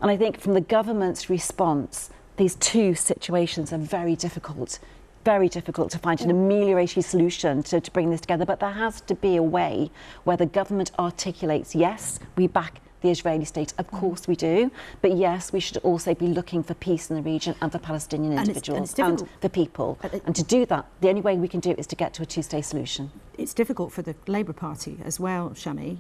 And I think from the government's response, these two situations are very difficult to find an ameliorative solution to bring this together. But there has to be a way where the government articulates, yes, we back the Israeli state, of course we do, but yes, we should also be looking for peace in the region and for Palestinian individuals and the people. And to do that, the only way we can do it is to get to a two-state solution. It's difficult for the Labour Party as well, Shami.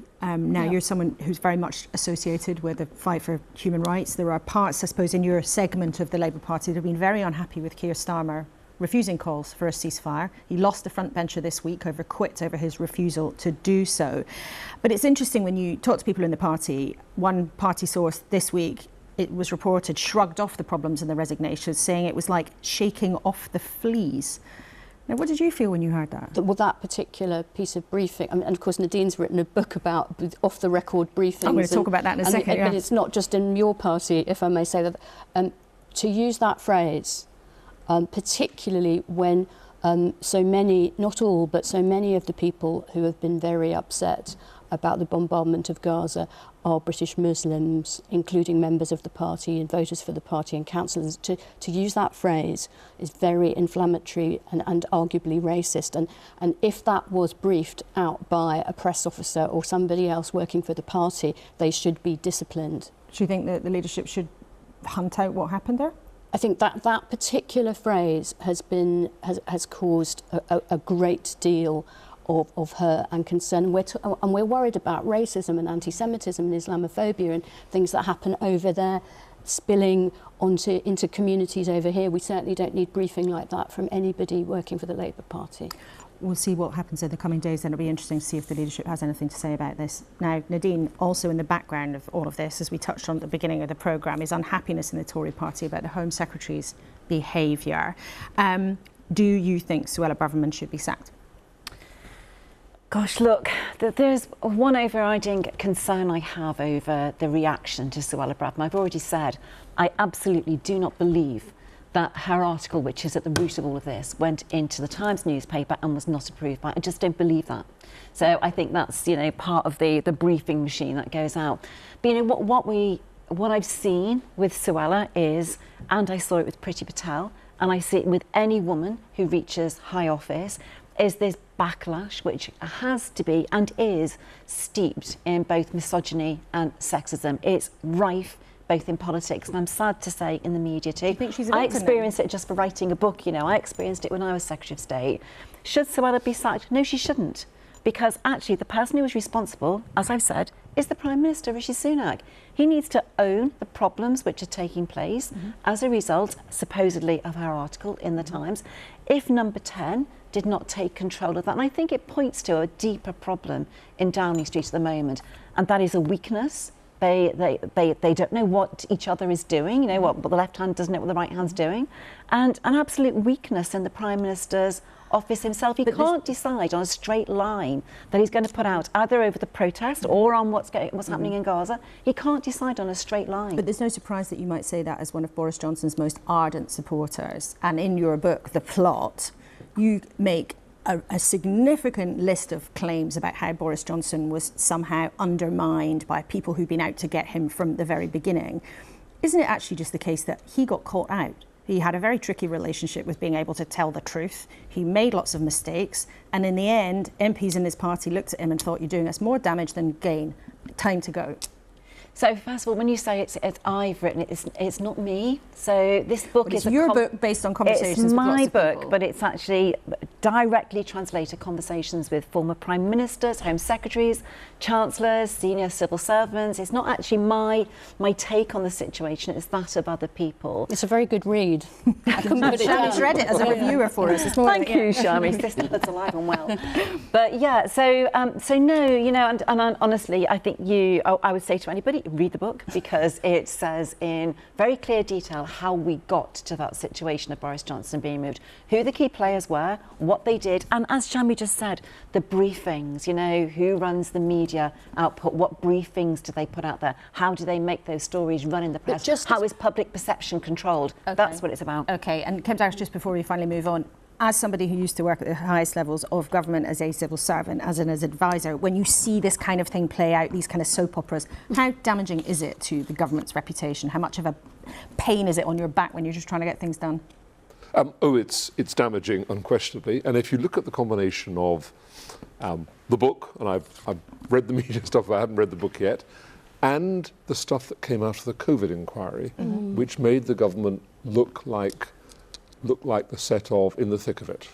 You're someone who's very much associated with the fight for human rights. There are parts, I suppose, in your segment of the Labour Party that have been very unhappy with Keir Starmer refusing calls for a ceasefire. He lost the front bencher this week over his refusal to do so. But it's interesting when you talk to people in the party, one party source this week, it was reported, shrugged off the problems and the resignations, saying it was like shaking off the fleas. Now, what did you feel when you heard that? Well, that particular piece of briefing, and of course Nadine's written a book about off-the-record briefings. I'm going to talk about that in a second. But it's not just in your party, if I may say that. To use that phrase, particularly when so many, not all, but so many of the people who have been very upset about the bombardment of Gaza are British Muslims, including members of the party and voters for the party and councillors. To use that phrase is very inflammatory and arguably racist. And if that was briefed out by a press officer or somebody else working for the party, they should be disciplined. Do you think that the leadership should hunt out what happened there? I think that particular phrase has caused a great deal of hurt and concern. And we're worried about racism and anti-Semitism and Islamophobia and things that happen over there spilling into communities over here. We certainly don't need briefing like that from anybody working for the Labour Party. We'll see what happens in the coming days, and it'll be interesting to see if the leadership has anything to say about this. Now, Nadine, also in the background of all of this, as we touched on at the beginning of the programme, is unhappiness in the Tory party about the Home Secretary's behaviour. Do you think Suella Braverman should be sacked? Gosh, look, there's one overriding concern I have over the reaction to Suella Braverman. I've already said I absolutely do not believe that her article, which is at the root of all of this, went into the Times newspaper and was not approved by. I just don't believe that. So I think that's, part of the briefing machine that goes out. But what I've seen with Suella is, and I saw it with Priti Patel, and I see it with any woman who reaches high office, is this backlash which has to be and is steeped in both misogyny and sexism. It's rife both in politics and I'm sad to say in the media too. Do you think she's a I victim experienced it just for writing a book, you know, I experienced it when I was Secretary of State. Should Suella be sacked? No, she shouldn't. Because actually the person who was responsible, as I've said, is the Prime Minister, Rishi Sunak. He needs to own the problems which are taking place as a result, supposedly, of her article in the Times. If Number 10 did not take control of that, and I think it points to a deeper problem in Downing Street at the moment, and that is a weakness. They don't know what each other is doing, you know, what the left hand doesn't know what the right hand's doing, and an absolute weakness in the Prime Minister's office himself. He can't decide on a straight line that he's going to put out either over the protest or on what's happening in Gaza. He can't decide on a straight line. But there's no surprise that you might say that as one of Boris Johnson's most ardent supporters. And in your book, The Plot, you make a significant list of claims about how Boris Johnson was somehow undermined by people who've been out to get him from the very beginning. Isn't it actually just the case that he got caught out? He had a very tricky relationship with being able to tell the truth. He made lots of mistakes. And in the end, MPs in his party looked at him and thought, you're doing us more damage than gain. Time to go. So first of all, when you say it's I've written it, it's not me. So this book is your book based on conversations with lots of people. It's my book, but it's actually directly translated conversations with former Prime Ministers, Home Secretaries, Chancellors, senior civil servants. It's not actually my take on the situation, it's that of other people. It's a very good read. I couldn't put it down. Shami's read it as a reviewer for us. Thank you, Shami. That's alive and well. But yeah, so no, you know, and honestly, I think I would say to anybody, read the book, because it says in very clear detail how we got to that situation of Boris Johnson being moved, who the key players were, what they did, and as Shami just said, the briefings, you know, who runs the media output, what briefings do they put out there, how do they make those stories run in the press, how is public perception controlled? Okay. That's what it's about. Okay, and Kim Dash, just before we finally move on, as somebody who used to work at the highest levels of government as a civil servant, as an advisor, when you see this kind of thing play out, these kind of soap operas, how damaging is it to the government's reputation? How much of a pain is it on your back when you're just trying to get things done? It's damaging, unquestionably. And if you look at the combination of the book, and I've read the media stuff, I haven't read the book yet, and the stuff that came out of the COVID inquiry, which made the government look like the set of In the Thick of It.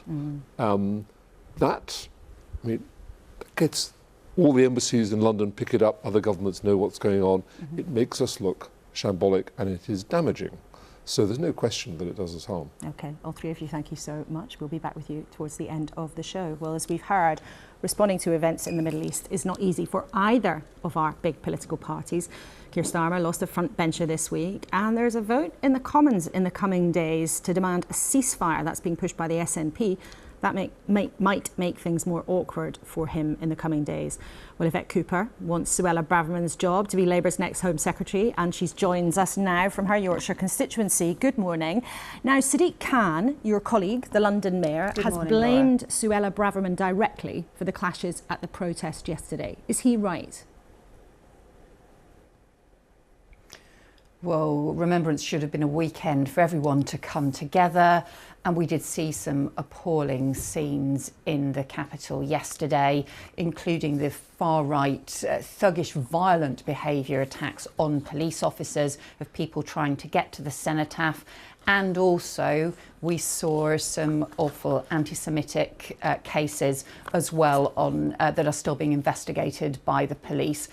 That gets all the embassies in London pick it up, other governments know what's going on. It makes us look shambolic and it is damaging. So there's no question that it does us harm. Okay, all three of you, thank you so much. We'll be back with you towards the end of the show. Well, as we've heard, responding to events in the Middle East is not easy for either of our big political parties. Keir Starmer lost a front bencher this week, and there's a vote in the Commons in the coming days to demand a ceasefire. That's being pushed by the SNP. That might make things more awkward for him in the coming days. Well, Yvette Cooper wants Suella Braverman's job to be Labour's next Home Secretary, and she joins us now from her Yorkshire constituency. Good morning. Now, Sadiq Khan, your colleague, the London Mayor, has blamed Suella Braverman directly for the clashes at the protest yesterday. Is he right? Well, Remembrance should have been a weekend for everyone to come together, and we did see some appalling scenes in the capital yesterday, including the far-right, thuggish, violent behaviour, attacks on police officers, of people trying to get to the cenotaph, and also we saw some awful anti-Semitic cases as well that are still being investigated by the police.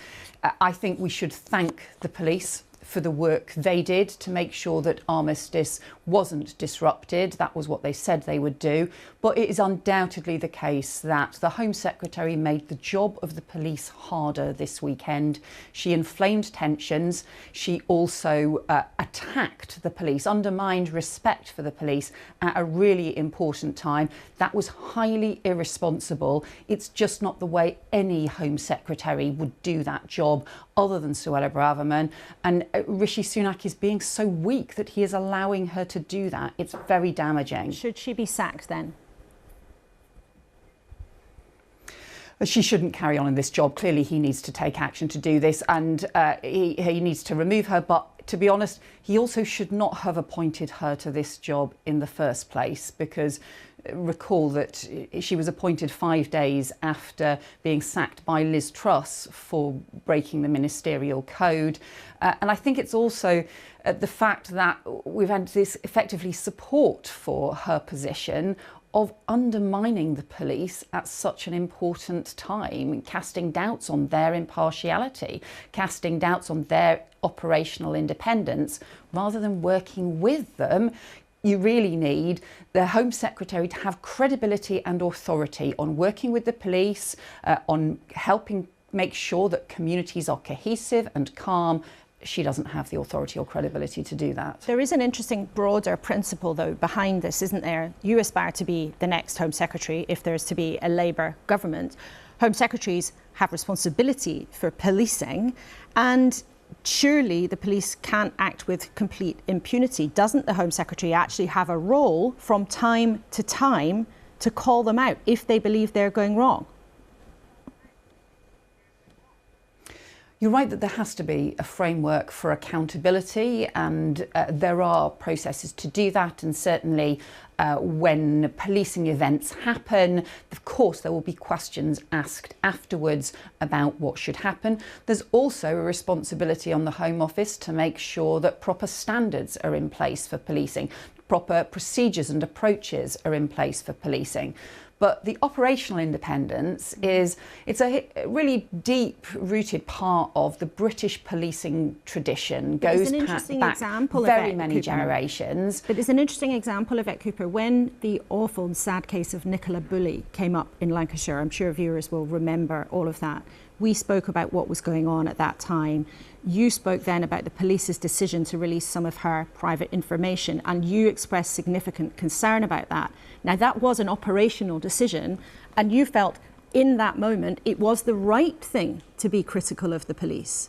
I think we should thank the police for the work they did to make sure that armistice wasn't disrupted. That was what they said they would do. But it is undoubtedly the case that the Home Secretary made the job of the police harder this weekend. She inflamed tensions. She also attacked the police, undermined respect for the police at a really important time. That was highly irresponsible. It's just not the way any Home Secretary would do that job, other than Suella Braverman. And Rishi Sunak is being so weak that he is allowing her to do that. It's very damaging. Should she be sacked then? She shouldn't carry on in this job. Clearly, he needs to take action to do this, and he needs to remove her. But to be honest, he also should not have appointed her to this job in the first place, because recall that she was appointed 5 days after being sacked by Liz Truss for breaking the ministerial code. And I think it's also the fact that we've had this effectively support for her position of undermining the police at such an important time, casting doubts on their impartiality, casting doubts on their operational independence, rather than working with them. You really need the Home Secretary to have credibility and authority on working with the police, on helping make sure that communities are cohesive and calm. She doesn't have the authority or credibility to do that. There is an interesting broader principle, though, behind this, isn't there? You aspire to be the next Home Secretary if there's to be a Labour government. Home Secretaries have responsibility for policing, and surely the police can't act with complete impunity. Doesn't the Home Secretary actually have a role from time to call them out if they believe they're going wrong? You're right that there has to be a framework for accountability, and there are processes to do that. And certainly when policing events happen, of course, there will be questions asked afterwards about what should happen. There's also a responsibility on the Home Office to make sure that proper standards are in place for policing, proper procedures and approaches are in place for policing. But the operational independence it's a really deep-rooted part of the British policing tradition. Goes back very many generations. But it's an interesting example, Yvette Cooper, when the awful and sad case of Nicola Bulley came up in Lancashire. I'm sure viewers will remember all of that. We spoke about what was going on at that time. You spoke then about the police's decision to release some of her private information, and you expressed significant concern about that. Now, that was an operational decision, and you felt in that moment it was the right thing to be critical of the police.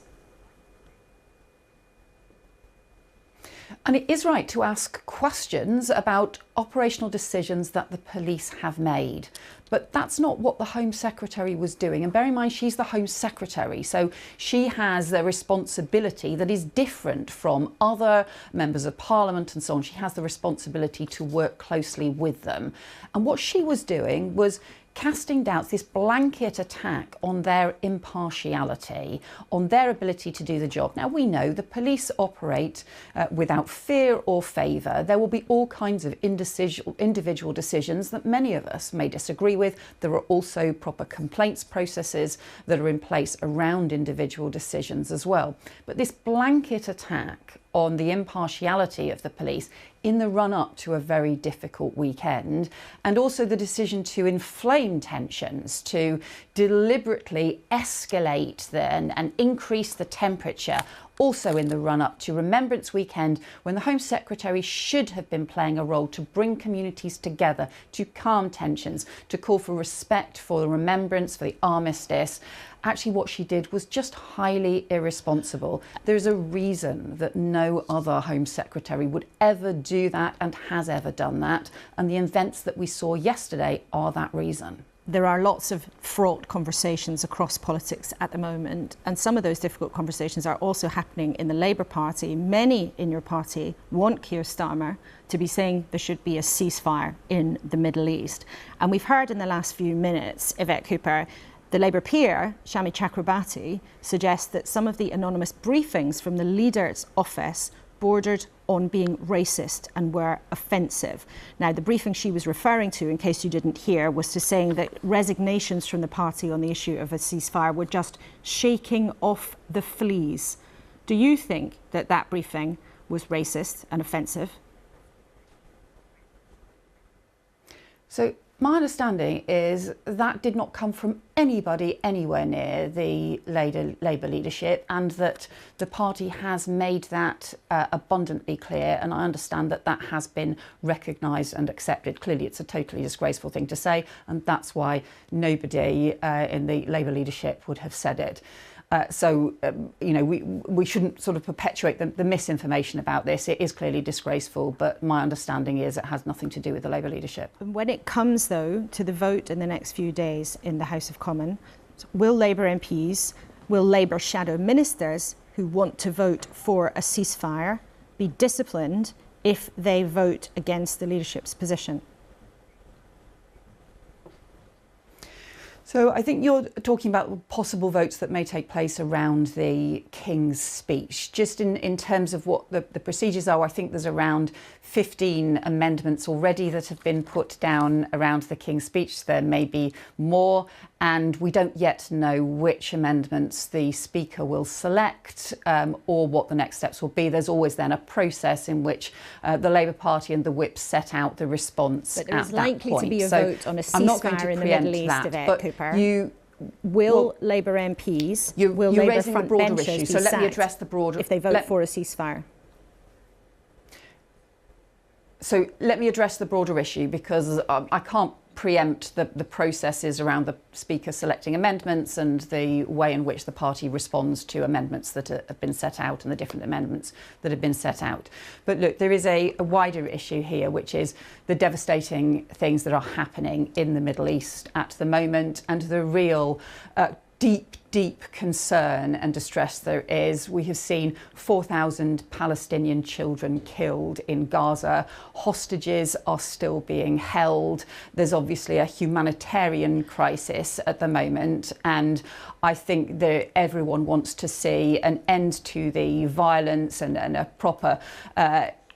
And it is right to ask questions about operational decisions that the police have made. But that's not what the Home Secretary was doing. And bear in mind, she's the Home Secretary, so she has a responsibility that is different from other members of Parliament and so on. She has the responsibility to work closely with them. And what she was doing was casting doubts, this blanket attack on their impartiality, on their ability to do the job. Now, we know the police operate without fear or favour. There will be all kinds of individual decisions that many of us may disagree with. There are also proper complaints processes that are in place around individual decisions as well. But this blanket attack on the impartiality of the police in the run-up to a very difficult weekend, and also the decision to inflame tensions, to deliberately escalate and increase the temperature, also in the run-up to Remembrance Weekend, when the Home Secretary should have been playing a role to bring communities together, to calm tensions, to call for respect for the remembrance, for the armistice. Actually, what she did was just highly irresponsible. There's a reason that no other Home Secretary would ever do that and has ever done that. And the events that we saw yesterday are that reason. There are lots of fraught conversations across politics at the moment, and some of those difficult conversations are also happening in the Labour Party. Many in your party want Keir Starmer to be saying there should be a ceasefire in the Middle East. And we've heard in the last few minutes, Yvette Cooper, the Labour peer, Shami Chakrabarti, suggests that some of the anonymous briefings from the leader's office bordered on being racist and were offensive. Now, the briefing she was referring to, in case you didn't hear, was to saying that resignations from the party on the issue of a ceasefire were just shaking off the fleas. Do you think that that briefing was racist and offensive? So my understanding is that did not come from anybody anywhere near the Labour leadership, and that the party has made that abundantly clear, and I understand that that has been recognised and accepted. Clearly it's a totally disgraceful thing to say, and that's why nobody in the Labour leadership would have said it. We shouldn't sort of perpetuate the misinformation about this. It is clearly disgraceful, but my understanding is it has nothing to do with the Labour leadership. And when it comes, though, to the vote in the next few days in the House of Commons, will Labour MPs, will Labour shadow ministers who want to vote for a ceasefire be disciplined if they vote against the leadership's position? So I think you're talking about possible votes that may take place around the King's speech. Just in terms of what the procedures are, I think there's around 15 amendments already that have been put down around the King's speech. There may be more, and we don't yet know which amendments the Speaker will select or what the next steps will be. There's always then a process in which the Labour Party and the whips set out the response at that point. But there's likely to be a vote on a ceasefire in the Middle East, Yvette Cooper. Will Labour MPs, will Labour frontbenchers be so let me sacked address the broader if they vote for a ceasefire? So let me address the broader issue, because I can't preempt the processes around the Speaker selecting amendments and the way in which the party responds to amendments that have been set out and the different amendments that have been set out. But look, there is a wider issue here, which is the devastating things that are happening in the Middle East at the moment, and the real deep concern and distress there is. We have seen 4,000 Palestinian children killed in Gaza. Hostages are still being held. There's obviously a humanitarian crisis at the moment, and I think that everyone wants to see an end to the violence and a proper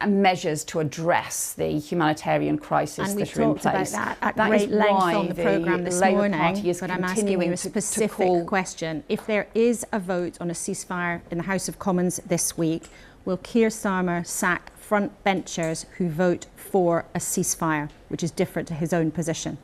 measures to address the humanitarian crisis that are in place. And we talked about that at great length on the programme this morning, but I'm asking you a specific question. If there is a vote on a ceasefire in the House of Commons this week, will Keir Starmer sack frontbenchers who vote for a ceasefire, which is different to his own position?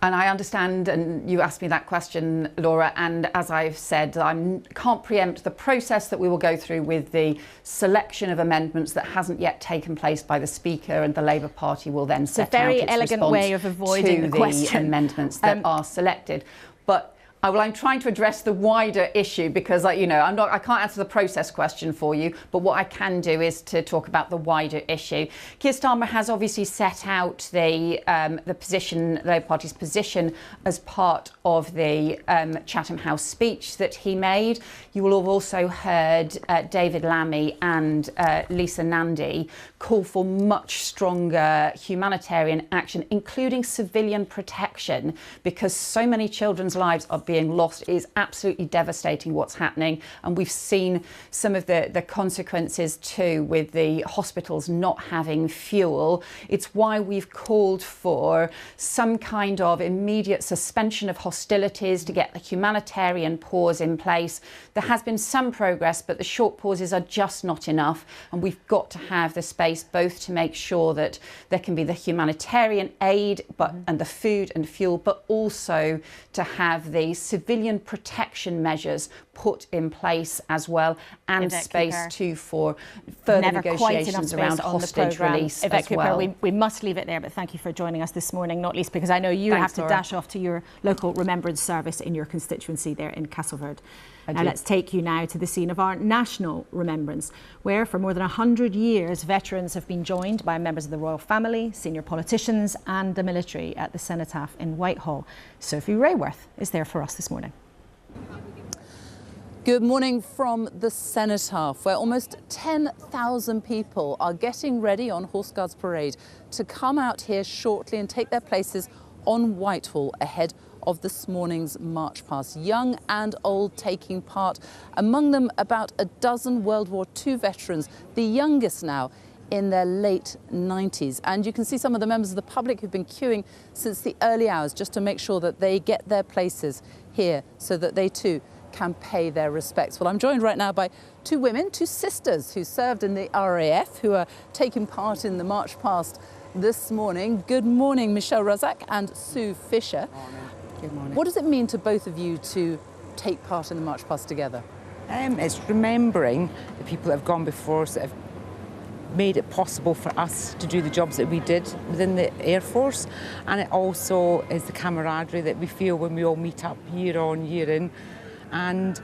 And I understand, and you asked me that question, Laura, and as I've said, I can't preempt the process that we will go through with the selection of amendments that hasn't yet taken place by the Speaker, and the Labour Party will then set out its response to the amendments that are selected. But I'm trying to address the wider issue, because, I can't answer the process question for you, but what I can do is to talk about the wider issue. Keir Starmer has obviously set out the position, the Labour Party's position, as part of the Chatham House speech that he made. You will have also heard David Lammy and Lisa Nandy call for much stronger humanitarian action, including civilian protection, because so many children's lives are being lost. It is absolutely devastating what's happening, and we've seen some of the consequences too, with the hospitals not having fuel. It's why we've called for some kind of immediate suspension of hostilities to get the humanitarian pause in place. There has been some progress, but the short pauses are just not enough, and we've got to have the space both to make sure that there can be the humanitarian aid and the food and fuel, but also to have the civilian protection measures put in place as well, and Yvette space Cooper, too for further negotiations around hostage release Yvette as Cooper, well. we must leave it there, but thank you for joining us this morning, not least because I know you have to dash off to your local remembrance service in your constituency there in Castleford. Now let's take you now to the scene of our national remembrance, where for more than 100 years veterans have been joined by members of the royal family, senior politicians and the military at the Cenotaph in Whitehall. Sophie Rayworth is there for us this morning. Good morning from the Cenotaph, where almost 10,000 people are getting ready on Horse Guards Parade to come out here shortly and take their places on Whitehall ahead of this morning's march past. Young and old taking part, among them about a dozen World War II veterans, the youngest now in their late 90s. And you can see some of the members of the public who've been queuing since the early hours just to make sure that they get their places here so that they too can pay their respects. Well, I'm joined right now by two women, two sisters who served in the RAF, who are taking part in the march past this morning. Good morning, Michelle Rozak and Sue Fisher. Good morning. What does it mean to both of you to take part in the march past together? It's remembering the people that have gone before us, that have made it possible for us to do the jobs that we did within the Air Force, and it also is the camaraderie that we feel when we all meet up year on, year in, and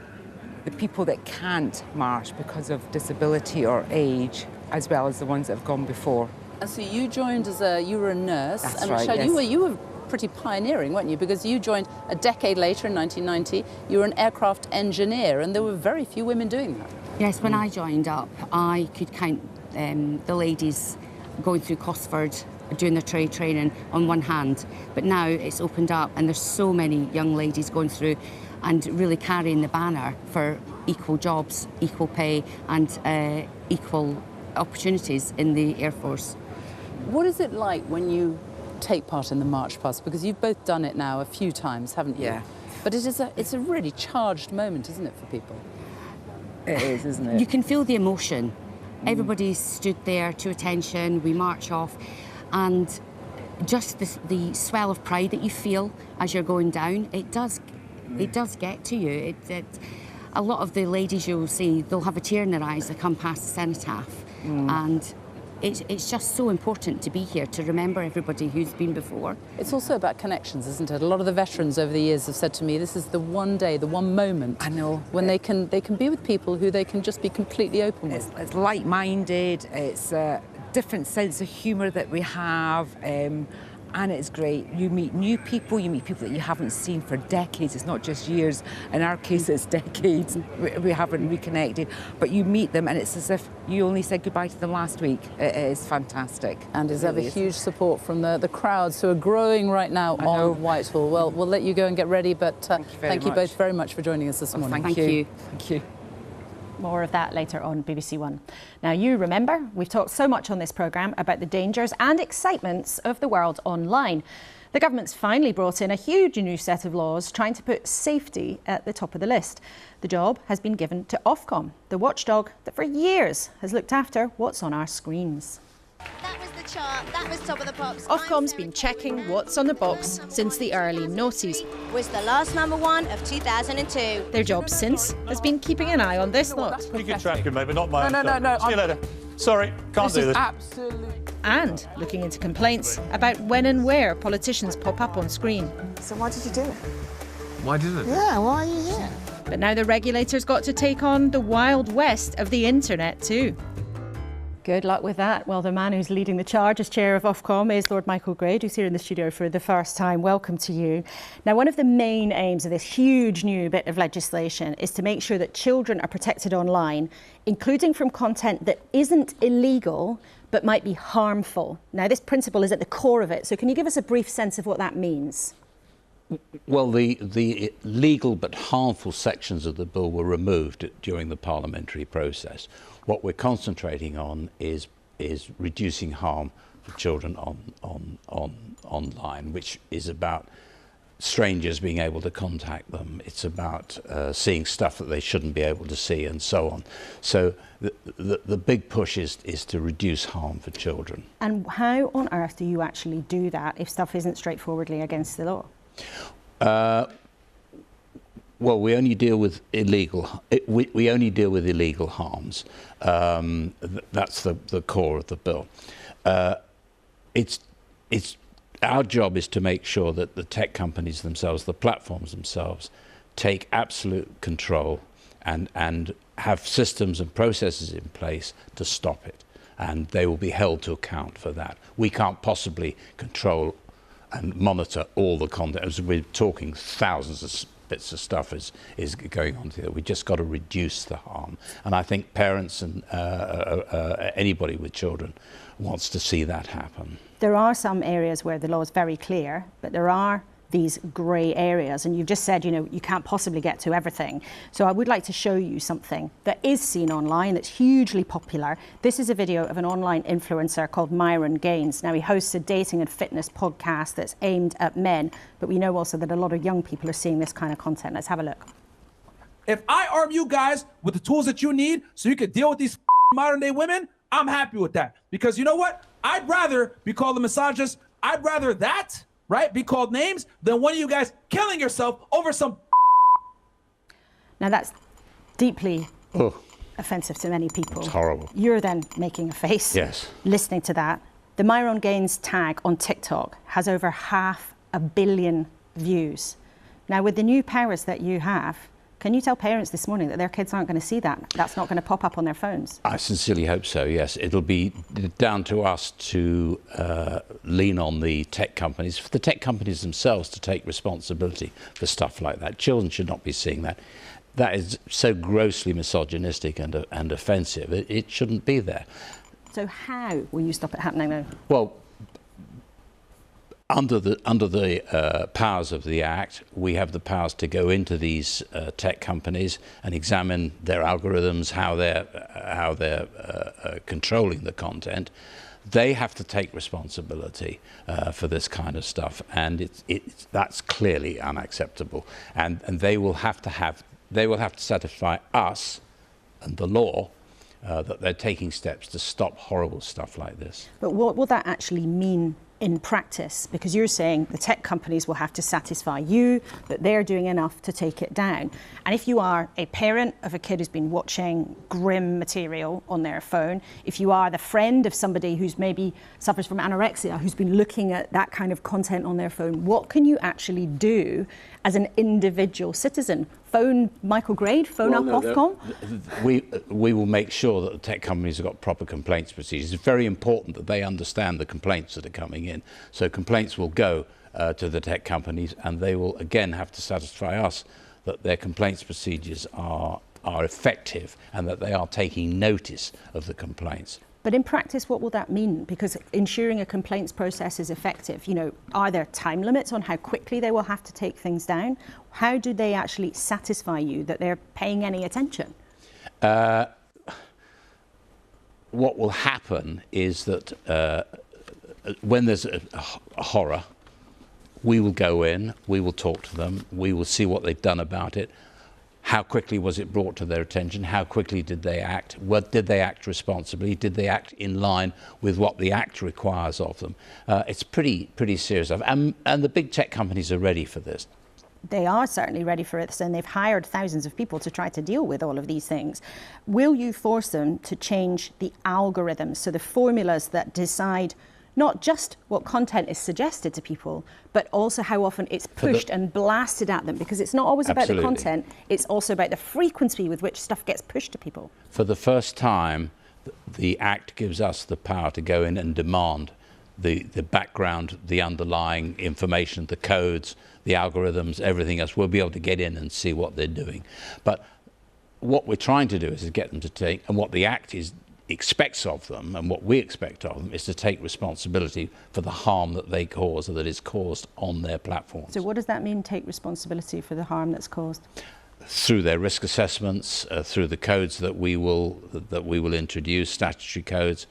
the people that can't march because of disability or age, as well as the ones that have gone before. And so you joined you were a nurse. That's and right, Michelle, yes. you were pretty pioneering, weren't you? Because you joined a decade later in 1990. You were an aircraft engineer, and there were very few women doing that. Yes, when I joined up, I could count the ladies going through Kuenssberg are doing their trade training on one hand, but now it's opened up and there's so many young ladies going through and really carrying the banner for equal jobs, equal pay and equal opportunities in the Air Force. What is it like when you take part in the March Past? Because you've both done it now a few times, haven't you? Yeah. But it's a really charged moment, isn't it, for people? It is, isn't it? You can feel the emotion. Everybody stood there to attention, we march off, and just the swell of pride that you feel as you're going down, it does get to you. A lot of the ladies you'll see, they'll have a tear in their eyes that come past the cenotaph, and it's just so important to be here to remember everybody who's been before. It's also about connections, isn't it? A lot of the veterans over the years have said to me, this is the one day, the one moment I know when they can be with people who they can just be completely open with. It's like-minded, it's a different sense of humour that we have, and it's great. You meet new people, you meet people that you haven't seen for decades. It's not just years. In our case, it's decades. We haven't reconnected. But you meet them and it's as if you only said goodbye to them last week. It is fantastic. And is there huge support from the crowds who are growing right now on Whitehall? Well, we'll let you go and get ready, but thank you both very much for joining us this morning. Thank you. Thank you. More of that later on BBC One. Now, you remember, we've talked so much on this programme about the dangers and excitements of the world online. The government's finally brought in a huge new set of laws trying to put safety at the top of the list. The job has been given to Ofcom, the watchdog that for years has looked after what's on our screens. That was the chart, that was Top of the Pops. Ofcom's been checking what's on the box since the early noughties. Was the last #1 of 2002. Their job since has been keeping an eye on this lot. You can track him, maybe not mine. No. See you later. Sorry, can't do this. Absolutely. And looking into complaints about when and where politicians pop up on screen. So why did you do it? Why did it? Yeah, why are you here? But now the regulators got to take on the wild west of the internet too. Good luck with that. Well, the man who's leading the charge as chair of Ofcom is Lord Michael Grade, who's here in the studio for the first time. Welcome to you. Now, one of the main aims of this huge new bit of legislation is to make sure that children are protected online, including from content that isn't illegal but might be harmful. Now, this principle is at the core of it. So can you give us a brief sense of what that means? Well, the legal but harmful sections of the bill were removed during the parliamentary process. What we're concentrating on is reducing harm for children online, which is about strangers being able to contact them. It's about seeing stuff that they shouldn't be able to see, and so on. So the big push is to reduce harm for children. And how on earth do you actually do that if stuff isn't straightforwardly against the law? Well, we only deal with illegal. We only deal with illegal harms. That's the core of the bill. It's our job is to make sure that the tech companies themselves, the platforms themselves, take absolute control and have systems and processes in place to stop it, and they will be held to account for that. We can't possibly control and monitor all the content. As we're talking, thousands of bits of stuff is going on here. We just got to reduce the harm, and I think parents and anybody with children wants to see that happen. There are some areas where the law is very clear, but there are these grey areas, and you've just said, you know, you can't possibly get to everything. So I would like to show you something that is seen online that's hugely popular. This is a video of an online influencer called Myron Gaines. Now, he hosts a dating and fitness podcast that's aimed at men, but we know also that a lot of young people are seeing this kind of content. Let's have a look. If I arm you guys with the tools that you need so you can deal with these modern day women, I'm happy with that. Because you know what? I'd rather be called a misogynist. I'd rather that, right, be called names than one of you guys killing yourself over some. Now that's deeply offensive to many people. It's horrible. You're then making a face. Yes. Listening to that. The Myron Gaines tag on TikTok has over 500 million views. Now, with the new powers that you have, can you tell parents this morning that their kids aren't going to see that? That's not going to pop up on their phones? I sincerely hope so, yes. It'll be down to us to lean on the tech companies, for the tech companies themselves to take responsibility for stuff like that. Children should not be seeing that. That is so grossly misogynistic and offensive. It shouldn't be there. So how will you stop it happening now? Well, under the powers of the Act, we have the powers to go into these tech companies and examine their algorithms, how they're controlling the content. They have to take responsibility for this kind of stuff, and that's clearly unacceptable. And they will have to satisfy us and the law that they're taking steps to stop horrible stuff like this. But what will that actually mean in practice? Because you're saying the tech companies will have to satisfy you that they're doing enough to take it down. And if you are a parent of a kid who's been watching grim material on their phone, if you are the friend of somebody who's maybe suffers from anorexia, who's been looking at that kind of content on their phone, what can you actually do as an individual citizen? Phone Michael Grade, phone up Ofcom? We will make sure that the tech companies have got proper complaints procedures. It's very important that they understand the complaints that are coming in. So complaints will go to the tech companies, and they will again have to satisfy us that their complaints procedures are effective and that they are taking notice of the complaints. But in practice, what will that mean? Because ensuring a complaints process is effective, are there time limits on how quickly they will have to take things down? How do they actually satisfy you that they're paying any attention? What will happen is that when there's a horror, we will go in, we will talk to them, we will see what they've done about it. How quickly was it brought to their attention? How quickly did they act? Did they act responsibly? Did they act in line with what the Act requires of them? It's pretty serious stuff. And the big tech companies are ready for this. They are certainly ready for it, and they've hired thousands of people to try to deal with all of these things. Will you force them to change the algorithms, so the formulas that decide not just what content is suggested to people, but also how often it's pushed and blasted at them? Because it's not always about the content, it's also about the frequency with which stuff gets pushed to people. For the first time, the Act gives us the power to go in and demand the background, the underlying information, the codes, the algorithms, everything else. We'll be able to get in and see what they're doing. But what we're trying to do is to get them to take, and what the Act expects of them, and what we expect of them, is to take responsibility for the harm that they cause, or that is caused on their platforms. So what does that mean, take responsibility for the harm that's caused? Through their risk assessments, through the codes that we will introduce, statutory codes,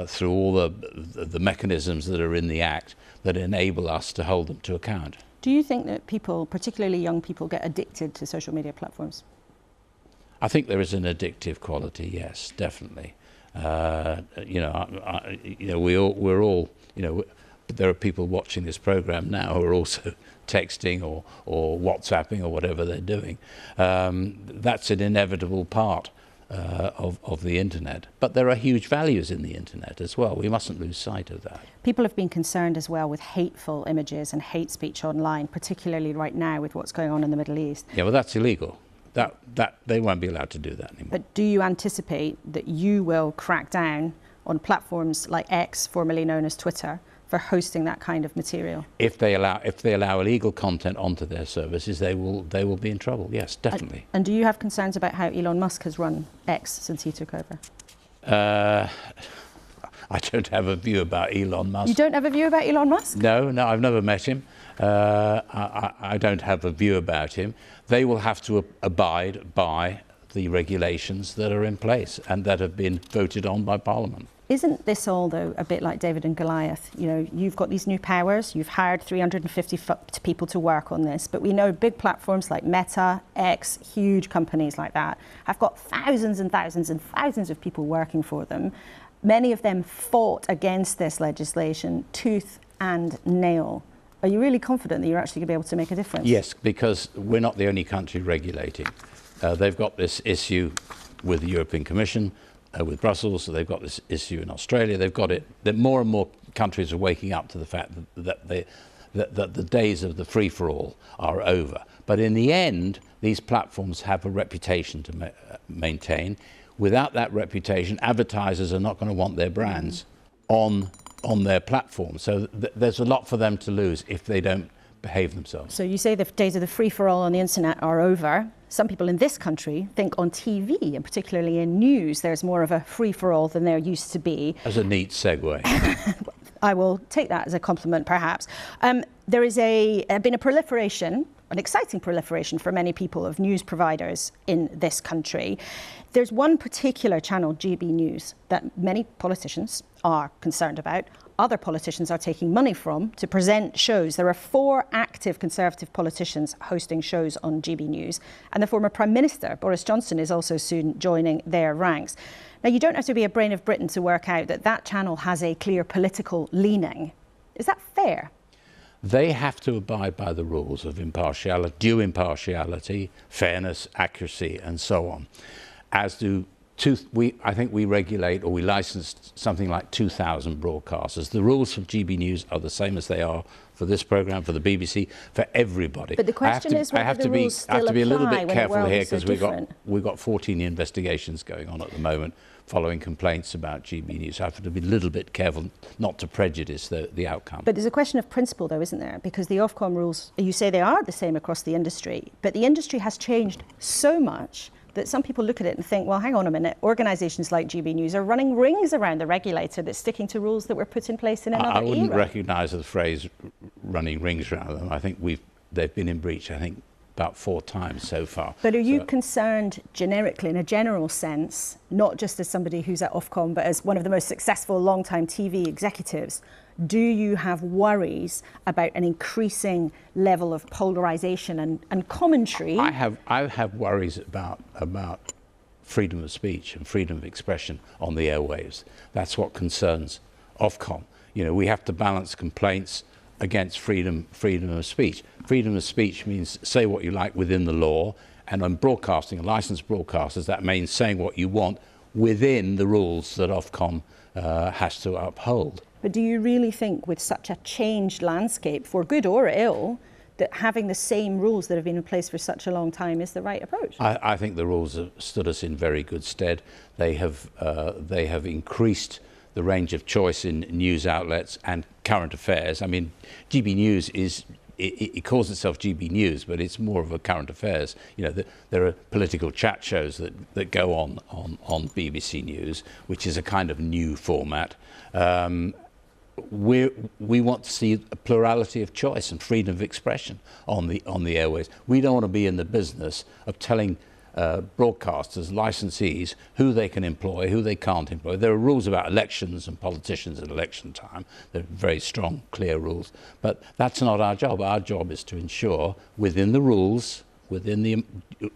through all the mechanisms that are in the Act that enable us to hold them to account. Do you think that people, particularly young people, get addicted to social media platforms? I think there is an addictive quality, yes, definitely. We're all, there are people watching this program now who are also texting or WhatsApping or whatever they're doing. That's an inevitable part of the internet. But there are huge values in the internet as well. We mustn't lose sight of that. People have been concerned as well with hateful images and hate speech online, particularly right now with what's going on in the Middle East. Yeah, well, that's illegal. That they won't be allowed to do that anymore. But do you anticipate that you will crack down on platforms like X, formerly known as Twitter, for hosting that kind of material? If they allow illegal content onto their services, they will be in trouble. Yes, definitely. And do you have concerns about how Elon Musk has run X since he took over? I don't have a view about Elon Musk. You don't have a view about Elon Musk? No, I've never met him. I don't have a view about him. They will have to abide by the regulations that are in place and that have been voted on by Parliament. Isn't this all, though, a bit like David and Goliath? You've got these new powers, you've hired 350 people to work on this, but we know big platforms like Meta, X, huge companies like that, have got thousands and thousands and thousands of people working for them. Many of them fought against this legislation tooth and nail. Are you really confident that you're actually going to be able to make a difference? Yes, because we're not the only country regulating. They've got this issue with the European Commission, with Brussels, so they've got this issue in Australia. They've got it. That more and more countries are waking up to the fact that the days of the free-for-all are over. But in the end, these platforms have a reputation to maintain. Without that reputation, advertisers are not going to want their brands on their platform. So there's a lot for them to lose if they don't behave themselves. So you say the days of the free-for-all on the internet are over. Some people in this country think on TV, and particularly in news, there's more of a free-for-all than there used to be. As a neat segue. I will take that as a compliment, perhaps. There is been a proliferation, an exciting proliferation for many people, of news providers in this country. There's one particular channel, GB News, that many politicians are concerned about. Other politicians are taking money from to present shows. There are 4 active Conservative politicians hosting shows on GB News, and the former Prime Minister, Boris Johnson, is also soon joining their ranks. Now, you don't have to be a brain of Britain to work out that that channel has a clear political leaning. Is that fair? They have to abide by the rules of impartiality, due impartiality, fairness, accuracy, and so on. As do I think we regulate, or we license, something like 2,000 broadcasters. The rules for GB News are the same as they are for this programme, for the BBC, for everybody. But the question is whether the rules still apply. I have to be a little bit when careful here, because so we've got 14 investigations going on at the moment following complaints about GB News. I have to be a little bit careful not to prejudice the outcome. But there's a question of principle, though, isn't there? Because the Ofcom rules, you say they are the same across the industry, but the industry has changed so much that some people look at it and think, well, hang on a minute, organisations like GB News are running rings around the regulator that's sticking to rules that were put in place in another era. I wouldn't recognise the phrase running rings around them. I think they've been in breach, I think, about 4 times so far. But are you concerned generically, in a general sense, not just as somebody who's at Ofcom, but as one of the most successful long-time TV executives, do you have worries about an increasing level of polarisation and commentary? I have worries about freedom of speech and freedom of expression on the airwaves. That's what concerns Ofcom. You know, we have to balance complaints against freedom of speech. Freedom of speech means say what you like within the law, and on broadcasting, licensed broadcasters, that means saying what you want within the rules that Ofcom has to uphold. But do you really think, with such a changed landscape, for good or ill, that having the same rules that have been in place for such a long time is the right approach? I think the rules have stood us in very good stead. They have increased the range of choice in news outlets and current affairs. I mean, GB News it calls itself GB News, but it's more of a current affairs. You know, there are political chat shows that go on BBC News, which is a kind of new format. We want to see a plurality of choice and freedom of expression on the airways. We don't want to be in the business of telling broadcasters, licensees, who they can employ, who they can't employ. There are rules about elections and politicians at election time. There are very strong, clear rules. But that's not our job. Our job is to ensure, within the rules, within the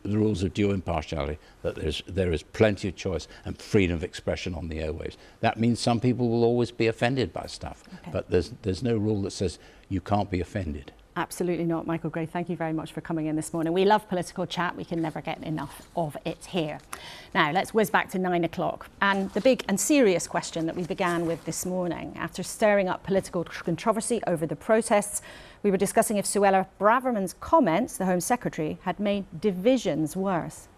rules of due impartiality, that there is plenty of choice and freedom of expression on the airwaves. That means some people will always be offended by stuff, but there's no rule that says you can't be offended. Absolutely not. Michael Gray, thank you very much for coming in this morning. We love political chat. We can never get enough of it here. Now, let's whiz back to 9 o'clock. And the big and serious question that we began with this morning, after stirring up political controversy over the protests, we were discussing if Suella Braverman's comments, the Home Secretary, had made divisions worse.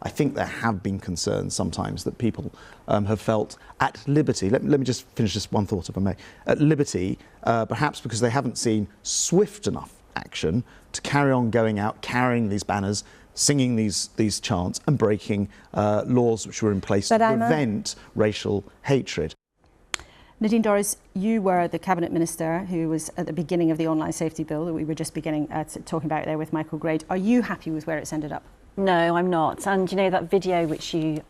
I think there have been concerns sometimes that people have felt at liberty. Let me just finish this one thought, if I may. At liberty, perhaps because they haven't seen swift enough action to carry on going out, carrying these banners, singing these chants and breaking laws which were in place to prevent racial hatred. Nadine Dorries, you were the Cabinet Minister who was at the beginning of the online safety bill that we were just beginning talking about there with Michael Gray. Are you happy with where it's ended up? No, I'm not. And you know, that video which you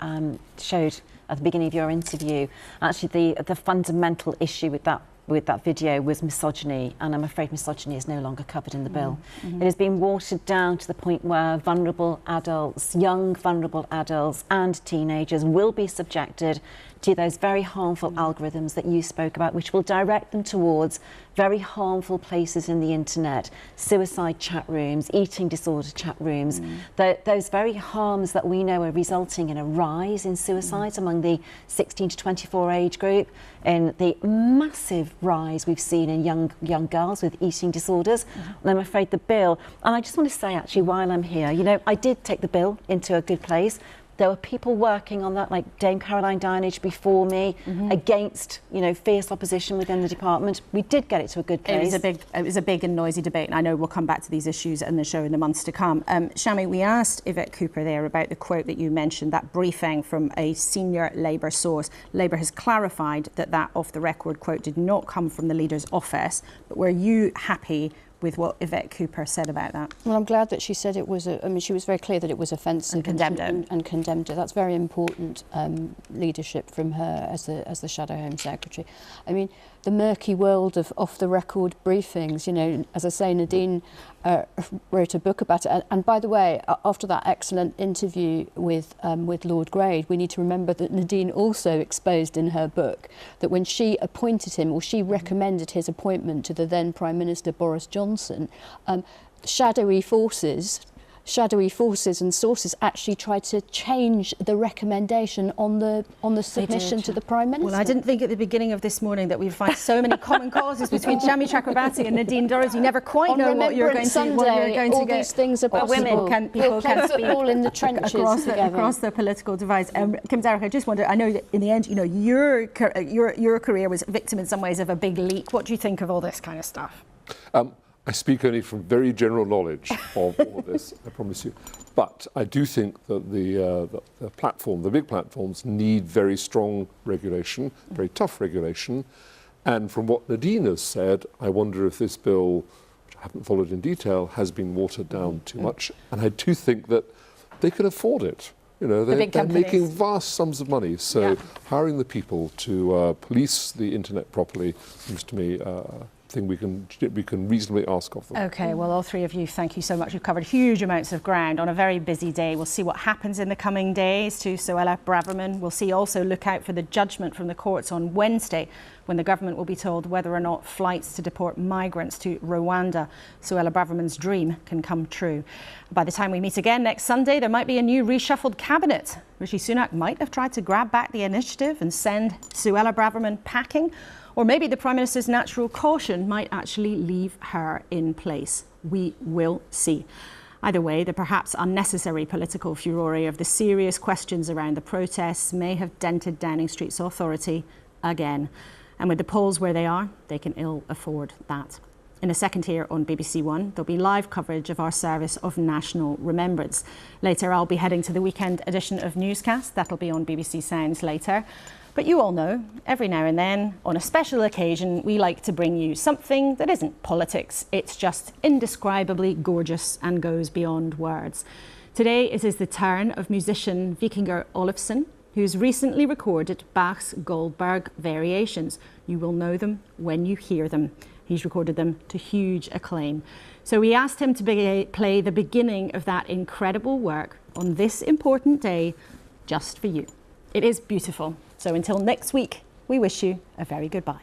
showed at the beginning of your interview, actually the fundamental issue with that video was misogyny, and I'm afraid misogyny is no longer covered in the bill. It has been watered down to the point where vulnerable adults, young vulnerable adults and teenagers will be subjected to those very harmful algorithms that you spoke about, which will direct them towards very harmful places in the internet, suicide chat rooms, eating disorder chat rooms, those very harms that we know are resulting in a rise in suicides among the 16 to 24 age group, and the massive rise we've seen in young girls with eating disorders. And I'm afraid the bill, and I just want to say actually while I'm here, you know, I did take the bill into a good place. There were people working on that, like Dame Caroline Dinenage before me, against, you know, fierce opposition within the department. We did get it to a good place. It was a big and noisy debate, and I know we'll come back to these issues in the show in the months to come. Shami, we asked Yvette Cooper there about the quote that you mentioned, that briefing from a senior Labour source. Labour has clarified that that off-the-record quote did not come from the leader's office, but were you happy with what Yvette Cooper said about that? Well, I'm glad that she said it was, I mean, she was very clear that it was offensive and condemned it. And condemned it. That's very important leadership from her as the Shadow Home Secretary. I mean, the murky world of off-the-record briefings, you know, as I say, Nadine wrote a book about it. And by the way, after that excellent interview with Lord Grade, we need to remember that Nadine also exposed in her book that when she appointed him, or she recommended his appointment to the then Prime Minister Boris Johnson, shadowy forces and sources actually tried to change the recommendation on the submission to the Prime Minister. Well, I didn't think at the beginning of this morning that we'd find so many common causes between Shami Chakrabarti and Nadine Dorries. You never quite know what you're going to all get. These things are possible. People can speak all in the trenches across the political divides. Kim Darroch, I just wonder, I know that in the end, you know, your career was a victim in some ways of a big leak. What do you think of all this kind of stuff? I speak only from very general knowledge of all of this, I promise you. But I do think that the big platforms need very strong regulation, very tough regulation. And from what Nadine has said, I wonder if this bill, which I haven't followed in detail, has been watered down too much. And I do think that they can afford it. You know, they're making vast sums of money. So hiring the people to police the internet properly seems to me thing we can reasonably ask of them. Okay, well, all three of you, thank you so much. You've covered huge amounts of ground on a very busy day. We'll see what happens in the coming days to Suella Braverman. We'll see also look out for the judgment from the courts on Wednesday, when the government will be told whether or not flights to deport migrants to Rwanda, Suella Braverman's dream, can come true. By the time we meet again next Sunday, there might be a new reshuffled cabinet. Rishi Sunak might have tried to grab back the initiative and send Suella Braverman packing. Or maybe the Prime Minister's natural caution might actually leave her in place. We will see. Either way, the perhaps unnecessary political furore of the serious questions around the protests may have dented Downing Street's authority again. And with the polls where they are, they can ill afford that. In a second here on BBC One, there'll be live coverage of our service of national remembrance. Later, I'll be heading to the weekend edition of Newscast. That'll be on BBC Sounds later. But you all know, every now and then, on a special occasion, we like to bring you something that isn't politics. It's just indescribably gorgeous and goes beyond words. Today, it is the turn of musician Víkingur Ólafsson, who's recently recorded Bach's Goldberg variations. You will know them when you hear them. He's recorded them to huge acclaim. So we asked him to play the beginning of that incredible work on this important day, just for you. It is beautiful. So until next week, we wish you a very goodbye.